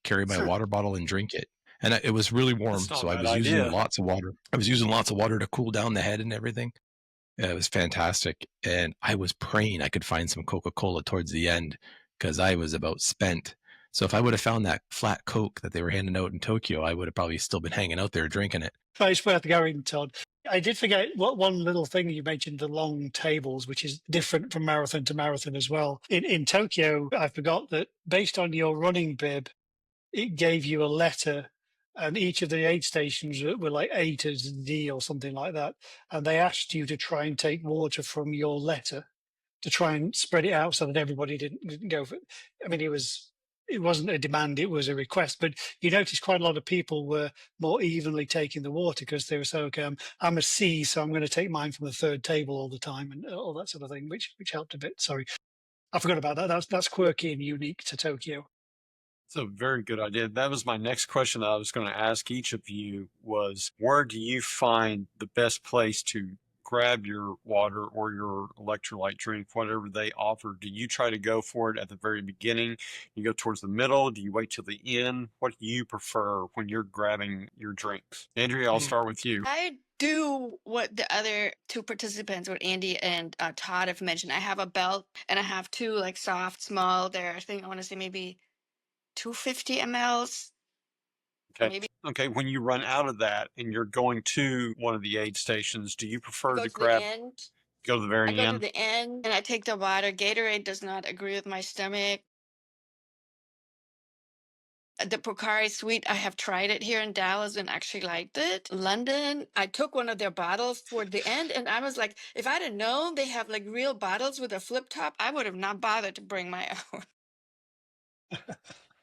carry my water bottle and drink it. And it was really warm, so I was using lots of water. I was using lots of water to cool down the head and everything. It was fantastic. And I was praying I could find some Coca-Cola towards the end, because I was about spent. So if I would have found that flat Coke that they were handing out in Tokyo, I would have probably still been hanging out there drinking it. It's worth going, Todd. I did forget one little thing you mentioned, the long tables, which is different from marathon to marathon as well. In Tokyo, I forgot that based on your running bib, it gave you a letter, and each of the aid stations were like A to D or something like that. And they asked you to try and take water from your letter to try and spread it out so that everybody didn't go for it. I mean, it wasn't a demand, it was a request. But you notice quite a lot of people were more evenly taking the water because they were so, okay, I'm a C, so I'm going to take mine from the third table all the time and all that sort of thing, which helped a bit. Sorry, I forgot about that. That's quirky and unique to Tokyo. It's a very good idea. That was my next question that I was going to ask each of you was, where do you find the best place to grab your water or your electrolyte drink, whatever they offer? Do you try to go for it at the very beginning? You go towards the middle? Do you wait till the end? What do you prefer when you're grabbing your drinks? Andrea, I'll start with you. I do what the other two participants, what Andy and Todd have mentioned. I have a belt and I have two like soft, small. There, I think I want to say maybe 250 mLs. Okay. Maybe Okay. When you run out of that and you're going to one of the aid stations, do you prefer go to to grab, the end. go to the I very go to end? the end and I take the water. Gatorade does not agree with my stomach. The Pocari Sweet, I have tried it here in Dallas and actually liked it. London, I took one of their bottles toward the end and I was like, if I'd have known they have like real bottles with a flip top, I would have not bothered to bring my own.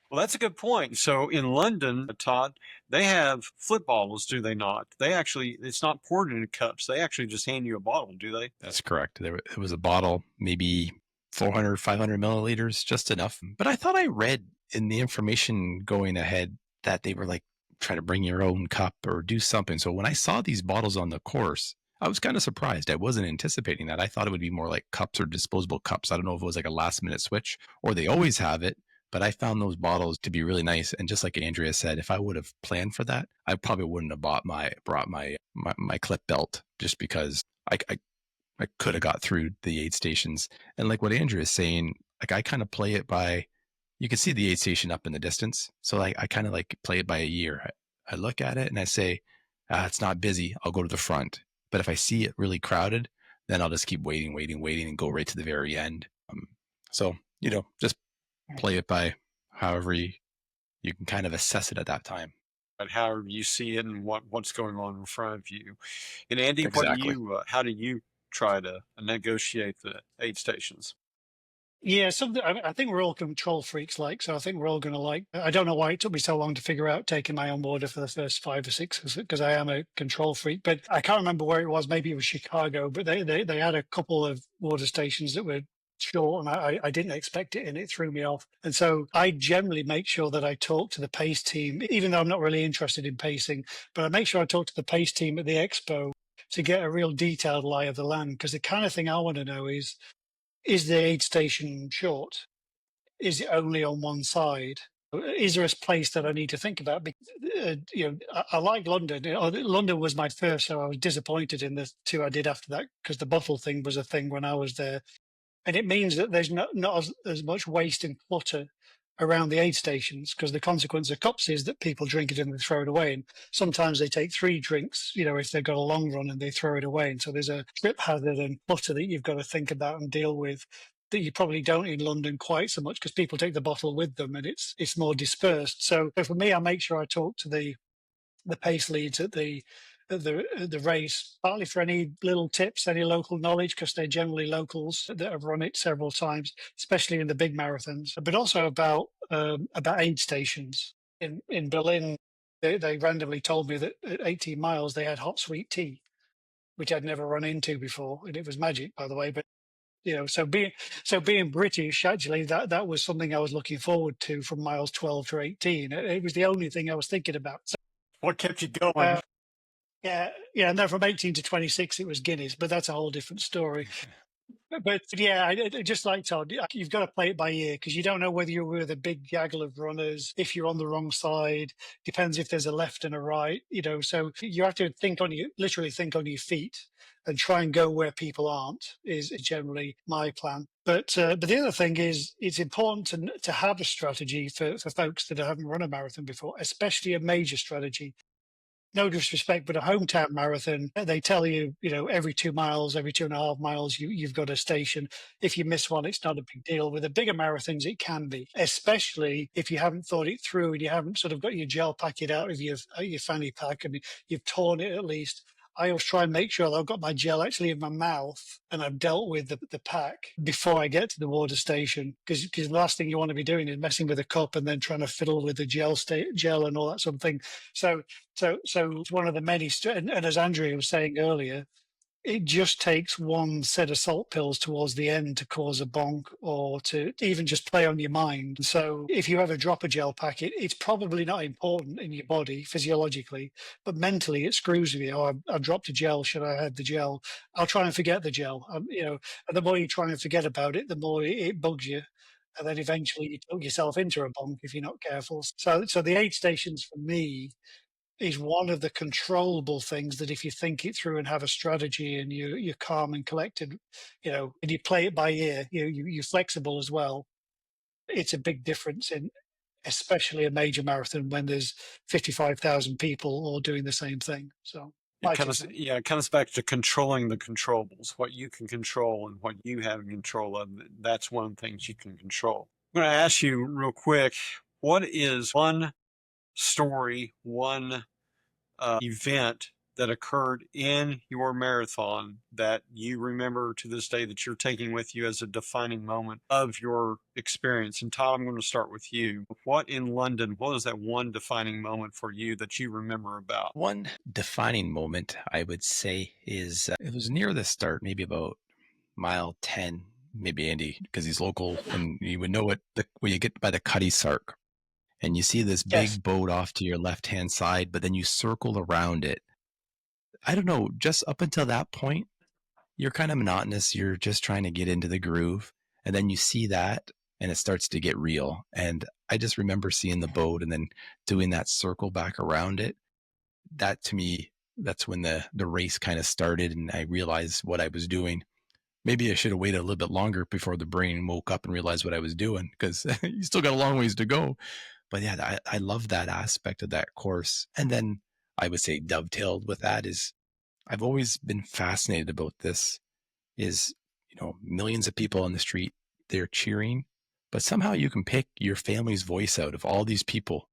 Well, that's a good point. So in London, Todd, they have flip bottles, do they not? They actually, it's not poured into cups. They actually just hand you a bottle, do they? That's correct. It was a bottle, maybe 400, 500 milliliters, just enough. But I thought I read in the information going ahead that they were like, try to bring your own cup or do something. So when I saw these bottles on the course, I was kind of surprised. I wasn't anticipating that. I thought it would be more like cups or disposable cups. I don't know if it was like a last minute switch or they always have it, but I found those bottles to be really nice. And just like Andrea said, if I would have planned for that, I probably wouldn't have brought my clip belt just because I could have got through the aid stations. And like what Andrea is saying, like I kind of play it by, you can see the aid station up in the distance. So I kind of like play it by a year. I look at it and I say, it's not busy. I'll go to the front. But if I see it really crowded, then I'll just keep waiting and go right to the very end. So, just play it by however you can kind of assess it at that time. But however you see it and what's going on in front of you. And Andy, Exactly. how do you try to negotiate the aid stations? Yeah, I think we're all control freaks, so I think we're all going to like. I don't know why it took me so long to figure out taking my own water for the first 5 or 6, because I am a control freak. But I can't remember where it was. Maybe it was Chicago, but they had a couple of water stations that were short, and I didn't expect it, and it threw me off. And so I generally make sure that I talk to the pace team, even though I'm not really interested in pacing. But I make sure I talk to the pace team at the expo to get a real detailed lie of the land, because the kind of thing I want to know is the aid station short? Is it only on one side? Is there a place that I need to think about? Because, I like London. London was my first, so I was disappointed in the two I did after that because the bottle thing was a thing when I was there. And it means that there's not as much waste and clutter around the aid stations, because the consequence of cups is that people drink it and they throw it away. And sometimes they take 3 drinks, if they've got a long run, and they throw it away. And so there's a trip hazard and clutter that you've got to think about and deal with that you probably don't in London quite so much, because people take the bottle with them and it's more dispersed. So for me, I make sure I talk to the pace leads at the race, partly for any little tips, any local knowledge, because they're generally locals that have run it several times, especially in the big marathons, but also about aid stations. In Berlin, they randomly told me that at 18 miles they had hot sweet tea, which I'd never run into before, and it was magic, by the way. But so being British, actually, that was something I was looking forward to from miles 12 to 18. It was the only thing I was thinking about. So, What kept you going? yeah, and then from 18 to 26, it was Guinness, but that's a whole different story. But yeah, just like Todd, you've got to play it by ear because you don't know whether you're with a big gaggle of runners, if you're on the wrong side, depends if there's a left and a right, so you have to literally think on your feet and try and go where people aren't is generally my plan. But the other thing is it's important to have a strategy for folks that haven't run a marathon before, especially a major strategy. No disrespect, but a hometown marathon, they tell you, every 2 miles, every 2.5 miles, you've got a station. If you miss one, it's not a big deal. With the bigger marathons, it can be, especially if you haven't thought it through and you haven't sort of got your gel packet out of your fanny pack and you've torn it at least. I always try and make sure that I've got my gel actually in my mouth and I've dealt with the pack before I get to the water station. Because the last thing you want to be doing is messing with a cup and then trying to fiddle with the gel and all that sort of thing. So it's one of the many, and as Andrea was saying earlier, it just takes one set of salt pills towards the end to cause a bonk or to even just play on your mind. So if you ever drop a gel packet, it's probably not important in your body physiologically, but mentally it screws with you. Oh, I dropped a gel. Should I have the gel? I'll try and forget the gel. And the more you try and forget about it, the more it bugs you. And then eventually you talk yourself into a bonk if you're not careful. So the aid stations for me is one of the controllable things that if you think it through and have a strategy and you're calm and collected, and you play it by ear, you're flexible as well. It's a big difference in especially a major marathon when there's 55,000 people all doing the same thing. So It comes back to controlling the controllables, what you can control and what you have control of. That's one of the things you can control. I'm going to ask you real quick, what is one story, one event that occurred in your marathon that you remember to this day that you're taking with you as a defining moment of your experience? And Todd, I'm going to start with you. What in London, what was that one defining moment for you that you remember about? One defining moment, I would say, is it was near the start, maybe about mile 10, maybe Andy, because he's local and you would know it when you get by the Cuddy Sark and you see this yes, big boat off to your left-hand side, but then you circle around it. I don't know, just up until that point, you're kind of monotonous. You're just trying to get into the groove. And then you see that and it starts to get real. And I just remember seeing the boat and then doing that circle back around it. That to me, that's when the race kind of started and I realized what I was doing. Maybe I should have waited a little bit longer before the brain woke up and realized what I was doing because you still got a long ways to go. But yeah, I love that aspect of that course. And then I would say dovetailed with that is I've always been fascinated about this is, millions of people on the street, they're cheering, but somehow you can pick your family's voice out of all these people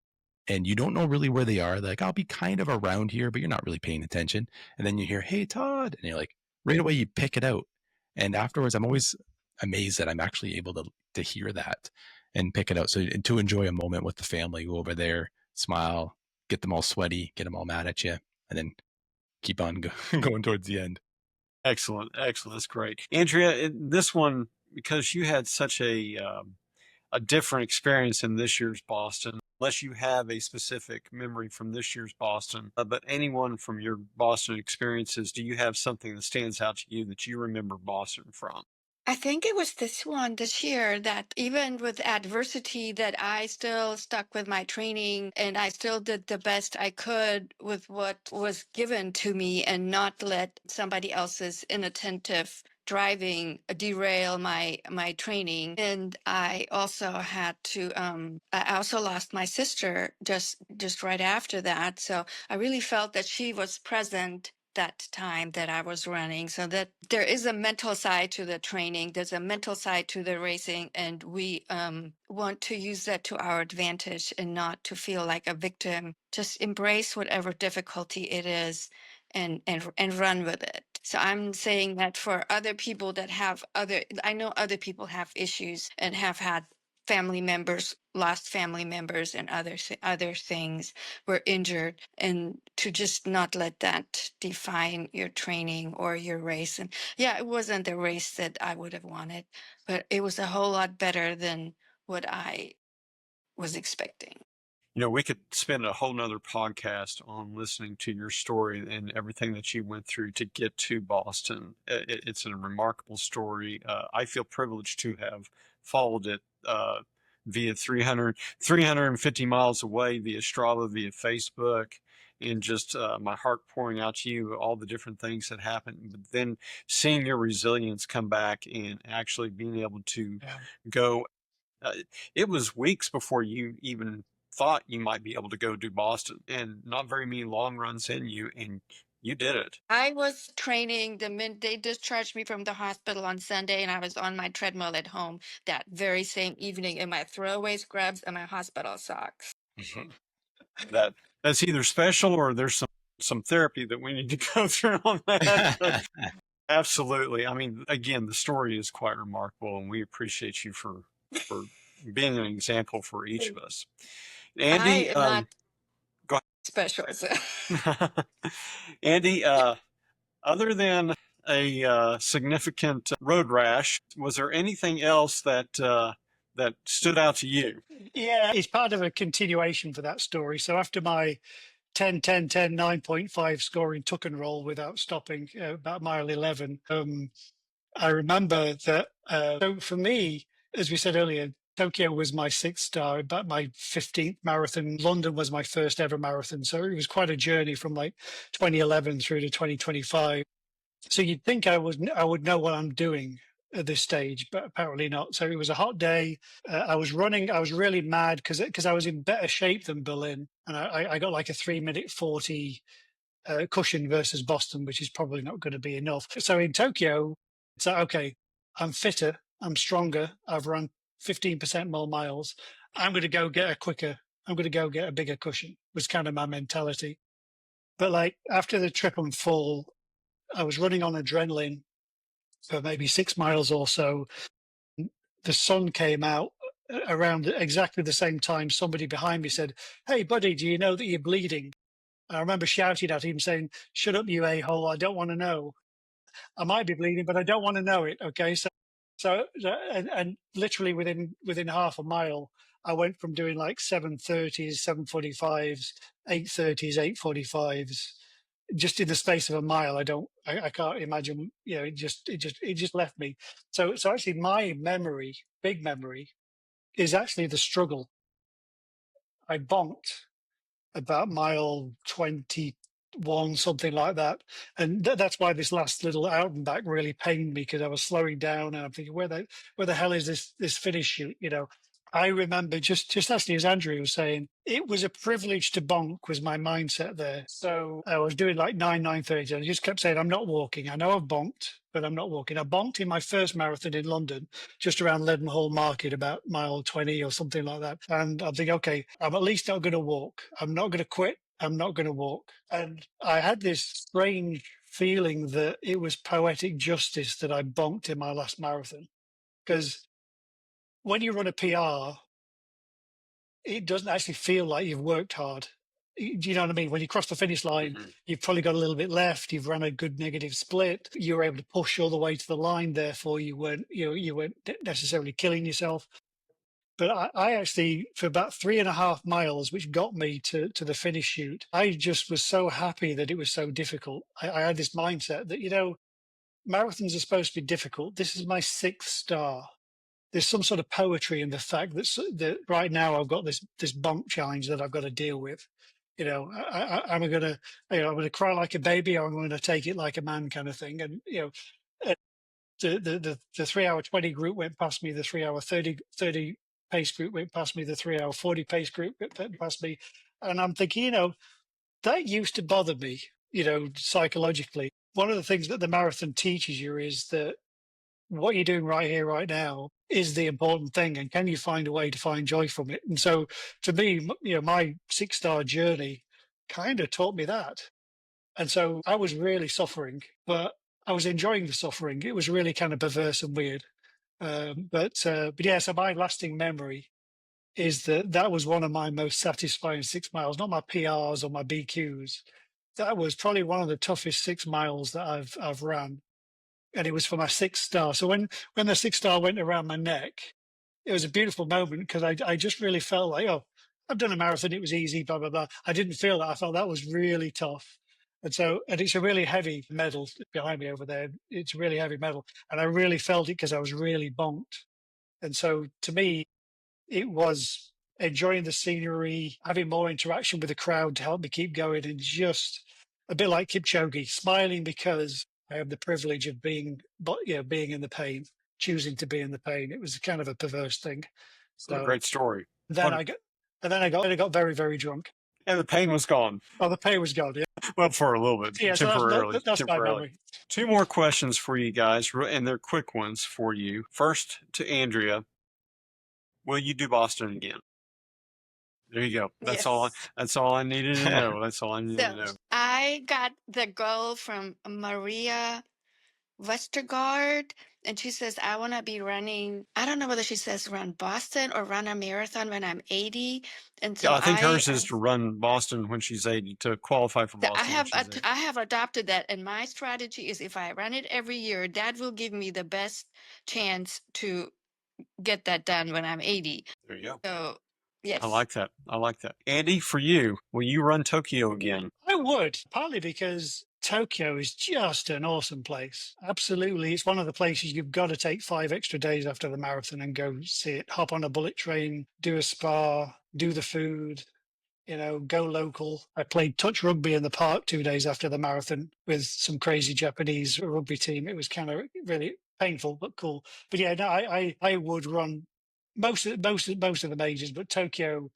and you don't know really where they are. They're like, I'll be kind of around here, but you're not really paying attention. And then you hear, hey, Todd. And you're like, right away, you pick it out. And afterwards, I'm always amazed that I'm actually able to hear that and pick it out. So to enjoy a moment with the family, go over there, smile, get them all sweaty, get them all mad at you, and then keep on going towards the end. Excellent. That's great. Andrea, this one, because you had such a different experience in this year's Boston, unless you have a specific memory from this year's Boston, but anyone from your Boston experiences, do you have something that stands out to you that you remember Boston from? I think it was this year that even with adversity that I still stuck with my training and I still did the best I could with what was given to me and not let somebody else's inattentive driving derail my training. And I also had to I also lost my sister just right after that. So I really felt that she was present that time that I was running. So that there is a mental side to the training, there's a mental side to the racing, and we want to use that to our advantage and not to feel like a victim. Just embrace whatever difficulty it is and run with it. So I'm saying that for other people that have I know other people have issues and have had family members, lost family members, and other things, were injured, and to just not let that define your training or your race. And yeah, it wasn't the race that I would have wanted, but it was a whole lot better than what I was expecting. We could spend a whole nother podcast on listening to your story and everything that you went through to get to Boston. It's a remarkable story. I feel privileged to have followed it via 350 miles away via Strava, via Facebook, and just my heart pouring out to you, all the different things that happened. But then seeing your resilience come back and actually being able to go. Uh, it was weeks before you even thought you might be able to go do Boston, and not very many long runs in you, and you did it. I was training the minute they discharged me from the hospital on Sunday, and I was on my treadmill at home that very same evening in my throwaway scrubs and my hospital socks. That's either special or there's some therapy that we need to go through on that. But absolutely. I mean, again, the story is quite remarkable, and we appreciate you for being an example for each of us. Andy, I am not go ahead. special. So. Andy, other than a significant road rash, was there anything else that stood out to you? Yeah, it's part of a continuation for that story. So after my 10, 10, 10, 9.5 scoring tuck and roll without stopping about mile 11, I remember that, so for me, as we said earlier, Tokyo was my 6th star, about my 15th marathon. London was my first ever marathon. So it was quite a journey from like 2011 through to 2025. So you'd think I would know what I'm doing at this stage, but apparently not. So it was a hot day. I was running. I was really mad because I was in better shape than Berlin, and I got like a 3-minute 40 cushion versus Boston, which is probably not going to be enough. So in Tokyo, it's like, okay, I'm fitter, I'm stronger, I've run 15% more miles. I'm going to go get a bigger cushion, was kind of my mentality. But like after the trip and fall, I was running on adrenaline for maybe 6 miles or so. The sun came out around exactly the same time. Somebody behind me said, "Hey, buddy, do you know that you're bleeding?" I remember shouting at him saying, "Shut up, you a-hole. I don't want to know. I might be bleeding, but I don't want to know it." Okay. And literally within half a mile, I went from doing like 7:30s, 7:45s, 8:30s, 8:45s, just in the space of a mile. I can't imagine, it just left me. So actually my big memory is actually the struggle. I bonked about mile 21, something like that. And that's why this last little out and back really pained me, because I was slowing down and I'm thinking, where the hell is this finish shoot? I remember just actually, as Andrew was saying, it was a privilege to bonk was my mindset there. So I was doing like 9:30, and I just kept saying, I'm not walking. I know I've bonked, but I'm not walking. I bonked in my first marathon in London, just around Leadenhall Market, about mile 20 or something like that. And I'm thinking, okay, I'm at least not going to walk. I'm not going to quit. I'm not going to walk. And I had this strange feeling that it was poetic justice that I bonked in my last marathon, because when you run a PR, it doesn't actually feel like you've worked hard. Do you know what I mean? When you cross the finish line, you've probably got a little bit left. You've run a good negative split. You were able to push all the way to the line. Therefore, you weren't necessarily killing yourself. But I actually, for about 3.5 miles, which got me to the finish shoot, I just was so happy that it was so difficult. I had this mindset that, marathons are supposed to be difficult. This is my 6th star. There's some sort of poetry in the fact that right now I've got this bump challenge that I've got to deal with. I'm gonna cry like a baby, or I'm going to take it like a man, kind of thing. And the 3-hour 20 group went past me. The 3-hour 30 pace group went past me. The 3-hour 40 pace group went past me. And I'm thinking, that used to bother me, psychologically. One of the things that the marathon teaches you is that what you're doing right here, right now, is the important thing, and can you find a way to find joy from it? And so, to me, my 6-star journey kind of taught me that. And so I was really suffering, but I was enjoying the suffering. It was really kind of perverse and weird. But yeah, so my lasting memory is that was one of my most satisfying 6 miles, not my PRs or my BQs. That was probably one of the toughest 6 miles that I've ran. And it was for my 6th star. So when the 6th star went around my neck, it was a beautiful moment, because I just really felt like, oh, I've done a marathon. It was easy, blah, blah, blah. I didn't feel that. I felt that was really tough. And it's a really heavy medal behind me over there. It's a really heavy medal. And I really felt it because I was really bonked. And so to me, it was enjoying the scenery, having more interaction with the crowd to help me keep going, and just a bit like Kipchoge, smiling because I have the privilege of being in the pain, choosing to be in the pain. It was kind of a perverse thing. What a So great story. then What- I got, and then I got very, very drunk. And the pain was gone. Oh, the pain was gone. Yeah, Well, for a little bit, yeah. So temporarily. that's my Temporarily. memory. Two more questions for you guys, and they're quick ones for you. First, to Andrea, will you do Boston again? There you go. That's all. Yes. That's all I needed to know. That's all I needed to know. So I got the goal from Maria Westergaard, and she says, I want to be running. I don't know whether she says run Boston or run a marathon when I'm 80. And so Yeah, I think hers is to run Boston when she's 80, to qualify for Boston. I have adopted that, and my strategy is if I run it every year, that will give me the best chance to get that done when I'm 80. There you go. So, yes. I like that. I like that. Andy, for you, will you run Tokyo again? I would, partly because Tokyo is just an awesome place. Absolutely. It's one of the places you've got to take 5 extra days after the marathon and go see it. Hop on a bullet train, do a spa, do the food, go local. I played touch rugby in the park 2 days after the marathon with some crazy Japanese rugby team. It was kind of really painful, but cool. But yeah, no, I would run most of the majors, but Tokyo,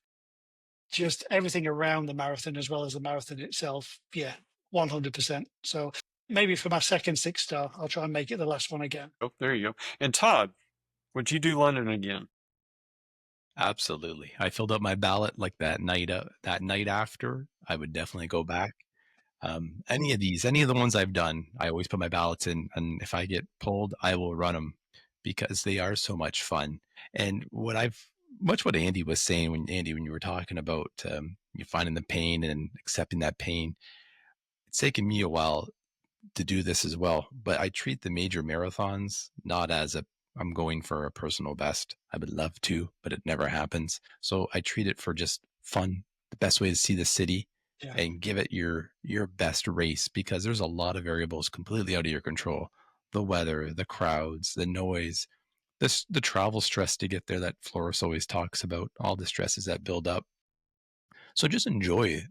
just everything around the marathon as well as the marathon itself. Yeah, 100%. So maybe for my second 6-star, I'll try and make it the last one again. Oh, there you go. And Todd, would you do London again? Absolutely. I filled up my ballot like that night after. I would definitely go back. Any of the ones I've done, I always put my ballots in, and if I get pulled, I will run them because they are so much fun. And what Andy was saying when you were talking about you finding the pain and accepting that pain, it's taken me a while to do this as well. But I treat the major marathons not as I'm going for a personal best. I would love to, but it never happens. So I treat it for just fun, the best way to see the city. Yeah. And give it your best race, because there's a lot of variables completely out of your control. The weather, the crowds, the noise, the travel stress to get there that Floris always talks about, all the stresses that build up. So just enjoy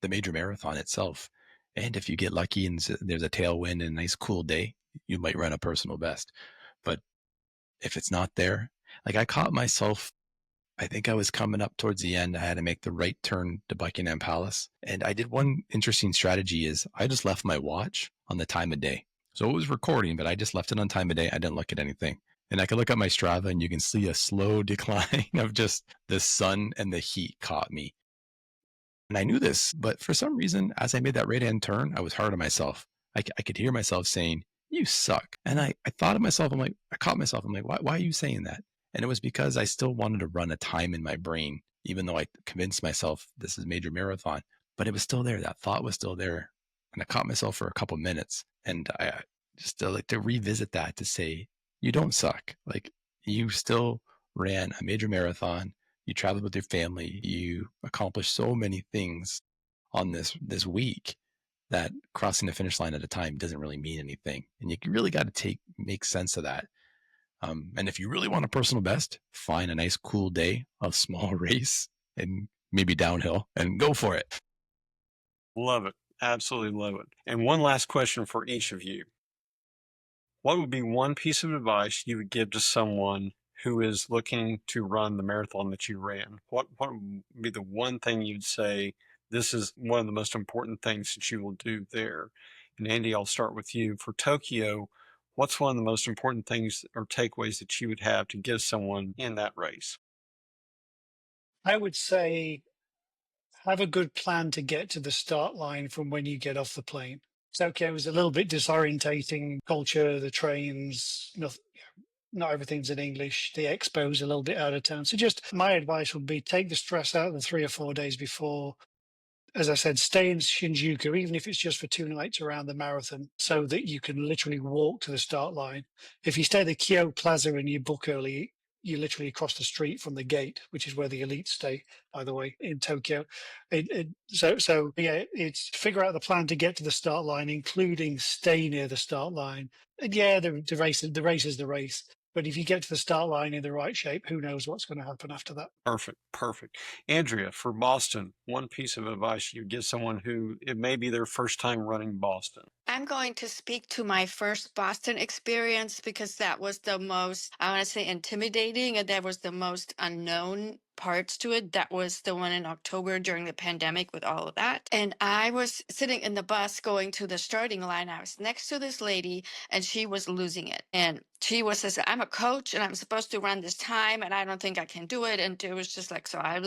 the major marathon itself. And if you get lucky and there's a tailwind and a nice cool day, you might run a personal best. But if it's not there, like I caught myself, I think I was coming up towards the end. I had to make the right turn to Buckingham Palace. And I did one interesting strategy is I just left my watch on the time of day. So it was recording, but I just left it on time of day. I didn't look at anything. And I could look at my Strava and you can see a slow decline of just the sun and the heat caught me. And I knew this, but for some reason, as I made that right-hand turn, I was hard on myself. I could hear myself saying, you suck. And I thought of myself, I caught myself. I'm like, why are you saying that? And it was because I still wanted to run a time in my brain, even though I convinced myself this is major marathon, but it was still there. That thought was still there. And I caught myself for a couple minutes, and I just like to revisit that to say, you don't suck. Like, you still ran a major marathon. You traveled with your family. You accomplished so many things on this week that crossing the finish line at a time doesn't really mean anything. And you really got to make sense of that. And if you really want a personal best, find a nice cool day, a small race, and maybe downhill, and go for it. Love it. Absolutely love it. And one last question for each of you. What would be one piece of advice you would give to someone who is looking to run the marathon that you ran? What would be the one thing you'd say, this is one of the most important things that you will do there? And Andy, I'll start with you. For Tokyo, what's one of the most important things or takeaways that you would have to give someone in that race? I would say have a good plan to get to the start line from when you get off the plane. Tokyo was a little bit disorientating. Culture, the trains, not everything's in English. The expo's a little bit out of town. So just my advice would be take the stress out of the 3 or 4 days before. As I said, stay in Shinjuku, even if it's just for 2 nights around the marathon, so that you can literally walk to the start line. If you stay at the Kyo Plaza and you book early, you're literally across the street from the gate, which is where the elites stay, by the way, in Tokyo. So yeah, it's figure out the plan to get to the start line, including stay near the start line. And yeah, the race is the race. But if you get to the start line in the right shape, who knows what's going to happen after that? Perfect. Perfect. Andrea, for Boston, one piece of advice you give someone who it may be their first time running Boston. I'm going to speak to my first Boston experience because that was the most, I want to say, intimidating, and that was the most unknown parts to it. That was the one in October during the pandemic with all of that. And I was sitting in the bus going to the starting line. I was next to this lady and she was losing it. And she was says, I'm a coach and I'm supposed to run this time and I don't think I can do it. And it was just like, so I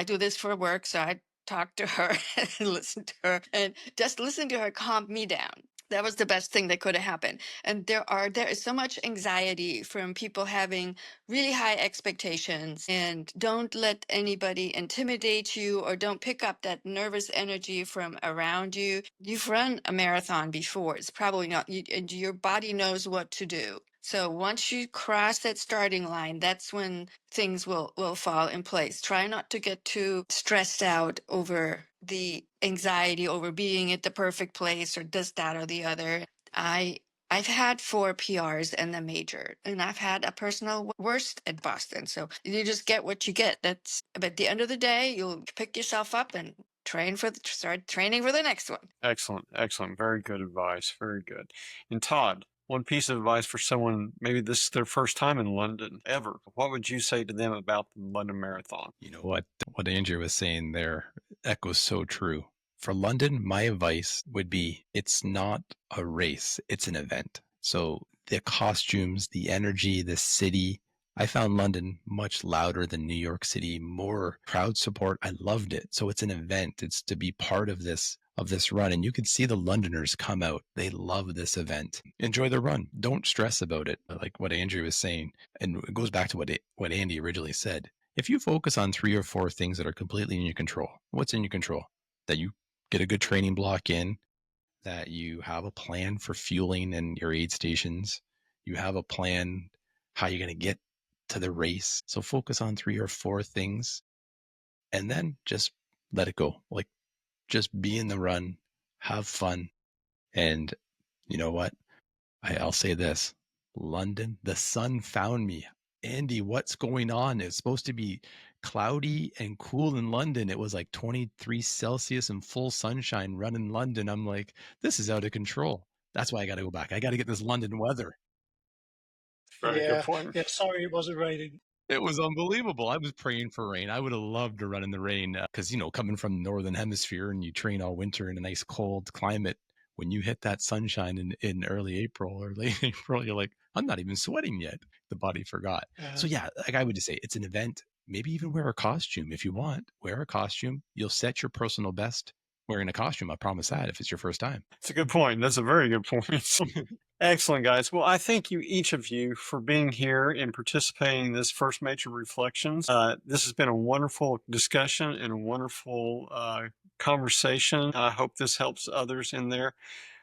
do this for work. So I talk to her and listen to her, and just listening to her calmed me down. That was the best thing that could have happened. And there is so much anxiety from people having really high expectations, and don't let anybody intimidate you or don't pick up that nervous energy from around you. You've run a marathon before. It's probably not you, and your body knows what to do. So once you cross that starting line, that's when things will fall in place. Try not to get too stressed out over the anxiety over being at the perfect place or this, that, or the other. I've had 4 PRs in the major, and I've had a personal worst at Boston. So you just get what you get. But at the end of the day, you'll pick yourself up and start training for the next one. Excellent. Excellent. Very good advice. Very good. And Todd, one piece of advice for someone, maybe this is their first time in London ever. What would you say to them about the London Marathon? You know what Andrea was saying there echoes so true. For London, my advice would be it's not a race, it's an event. So the costumes, the energy, the city, I found London much louder than New York City, more crowd support. I loved it. So it's an event. It's to be part of this run. And you can see the Londoners come out. They love this event. Enjoy the run. Don't stress about it. Like what Andrea was saying. And it goes back to what Andy originally said. If you focus on 3 or 4 things that are completely in your control, what's in your control? That you get a good training block in, that you have a plan for fueling in your aid stations, you have a plan how you're going to get to the race. So focus on 3 or 4 things and then just let it go. Like just be in the run, have fun. And you know what? I'll say this, London, the sun found me. Andy, what's going on? It's supposed to be cloudy and cool in London. It was like 23 Celsius and full sunshine running London. I'm like, this is out of control. That's why I got to go back. I got to get this London weather. Very good point. Yeah, sorry it wasn't raining. It was unbelievable. I was praying for rain. I would have loved to run in the rain because, coming from the Northern Hemisphere and you train all winter in a nice cold climate, when you hit that sunshine in early April or late April, you're like, I'm not even sweating yet. The body forgot. So yeah, like I would just say it's an event. Maybe even wear a costume if you want. Wear a costume. You'll set your personal best wearing a costume. I promise that if it's your first time. That's a good point. That's a very good point. Excellent, guys. Well, I thank you, each of you, for being here and participating in this first Major Reflections. This has been a wonderful discussion and a wonderful conversation. I hope this helps others in there.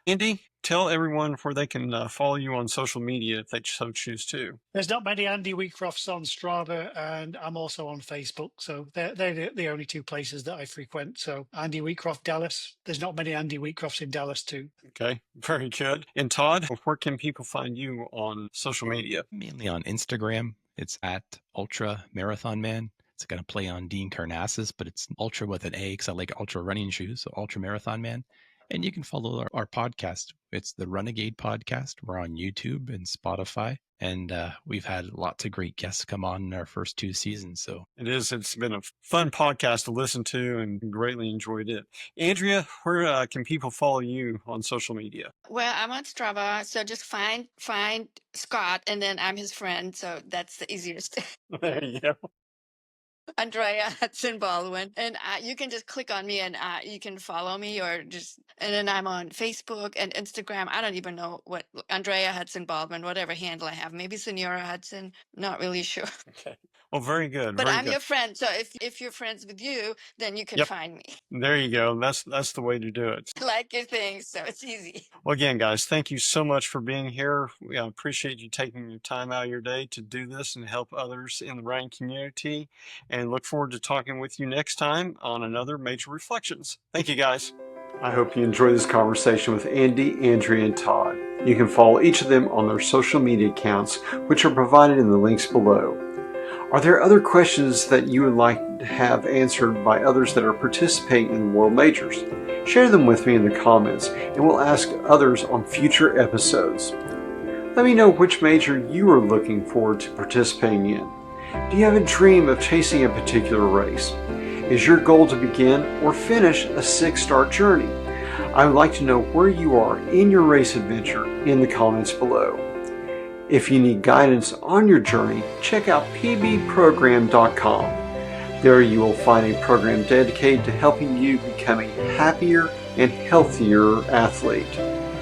Andy, tell everyone where they can follow you on social media if they so choose to. There's not many Andy Wheatcrofts on Strava, and I'm also on Facebook. So they're the only 2 places that I frequent. So Andy Wheatcroft Dallas. There's not many Andy Wheatcrofts in Dallas too. Okay, very good. And Todd, where can people find you on social media? Mainly on Instagram. It's at Ultra Marathon Man. It's going to play on Dean Karnassus, but it's ultra with an A because I like ultra running shoes. So Ultra Marathon Man. And you can follow our podcast. It's the Renegade Podcast. We're on YouTube and Spotify. And we've had lots of great guests come on in our first 2 seasons. So it is. It's been a fun podcast to listen to and greatly enjoyed it. Andrea, where can people follow you on social media? Well, I'm on Strava, so just find Scott, and then I'm his friend. So that's the easiest. There you go. Andrea Hudson Baldwin, and you can just click on me and you can follow me, and then I'm on Facebook and Instagram. I don't even know what Andrea Hudson Baldwin, whatever handle I have, maybe Senora Hudson, not really sure. Okay. Oh, very good. But Very I'm good. your friend, so if you're friends with you, then you can Yep. find me. There you go. That's the way to do it. I like your things, so it's easy. Well, again, guys, thank you so much for being here. We appreciate you taking your time out of your day to do this and help others in the writing community, and look forward to talking with you next time on another Major Reflections. Thank you, guys. I hope you enjoyed this conversation with Andy, Andrea, and Todd. You can follow each of them on their social media accounts, which are provided in the links below. Are there other questions that you would like to have answered by others that are participating in the World Majors? Share them with me in the comments, and we'll ask others on future episodes. Let me know which major you are looking forward to participating in. Do you have a dream of chasing a particular race? Is your goal to begin or finish a 6-star journey? I would like to know where you are in your race adventure in the comments below. If you need guidance on your journey, check out pbprogram.com. There you will find a program dedicated to helping you become a happier and healthier athlete.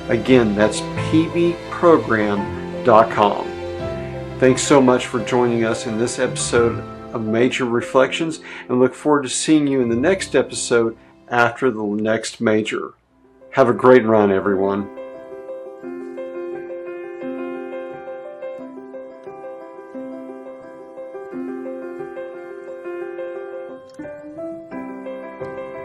Again, that's pbprogram.com. Thanks so much for joining us in this episode of Major Reflections, and look forward to seeing you in the next episode after the next major. Have a great run, everyone.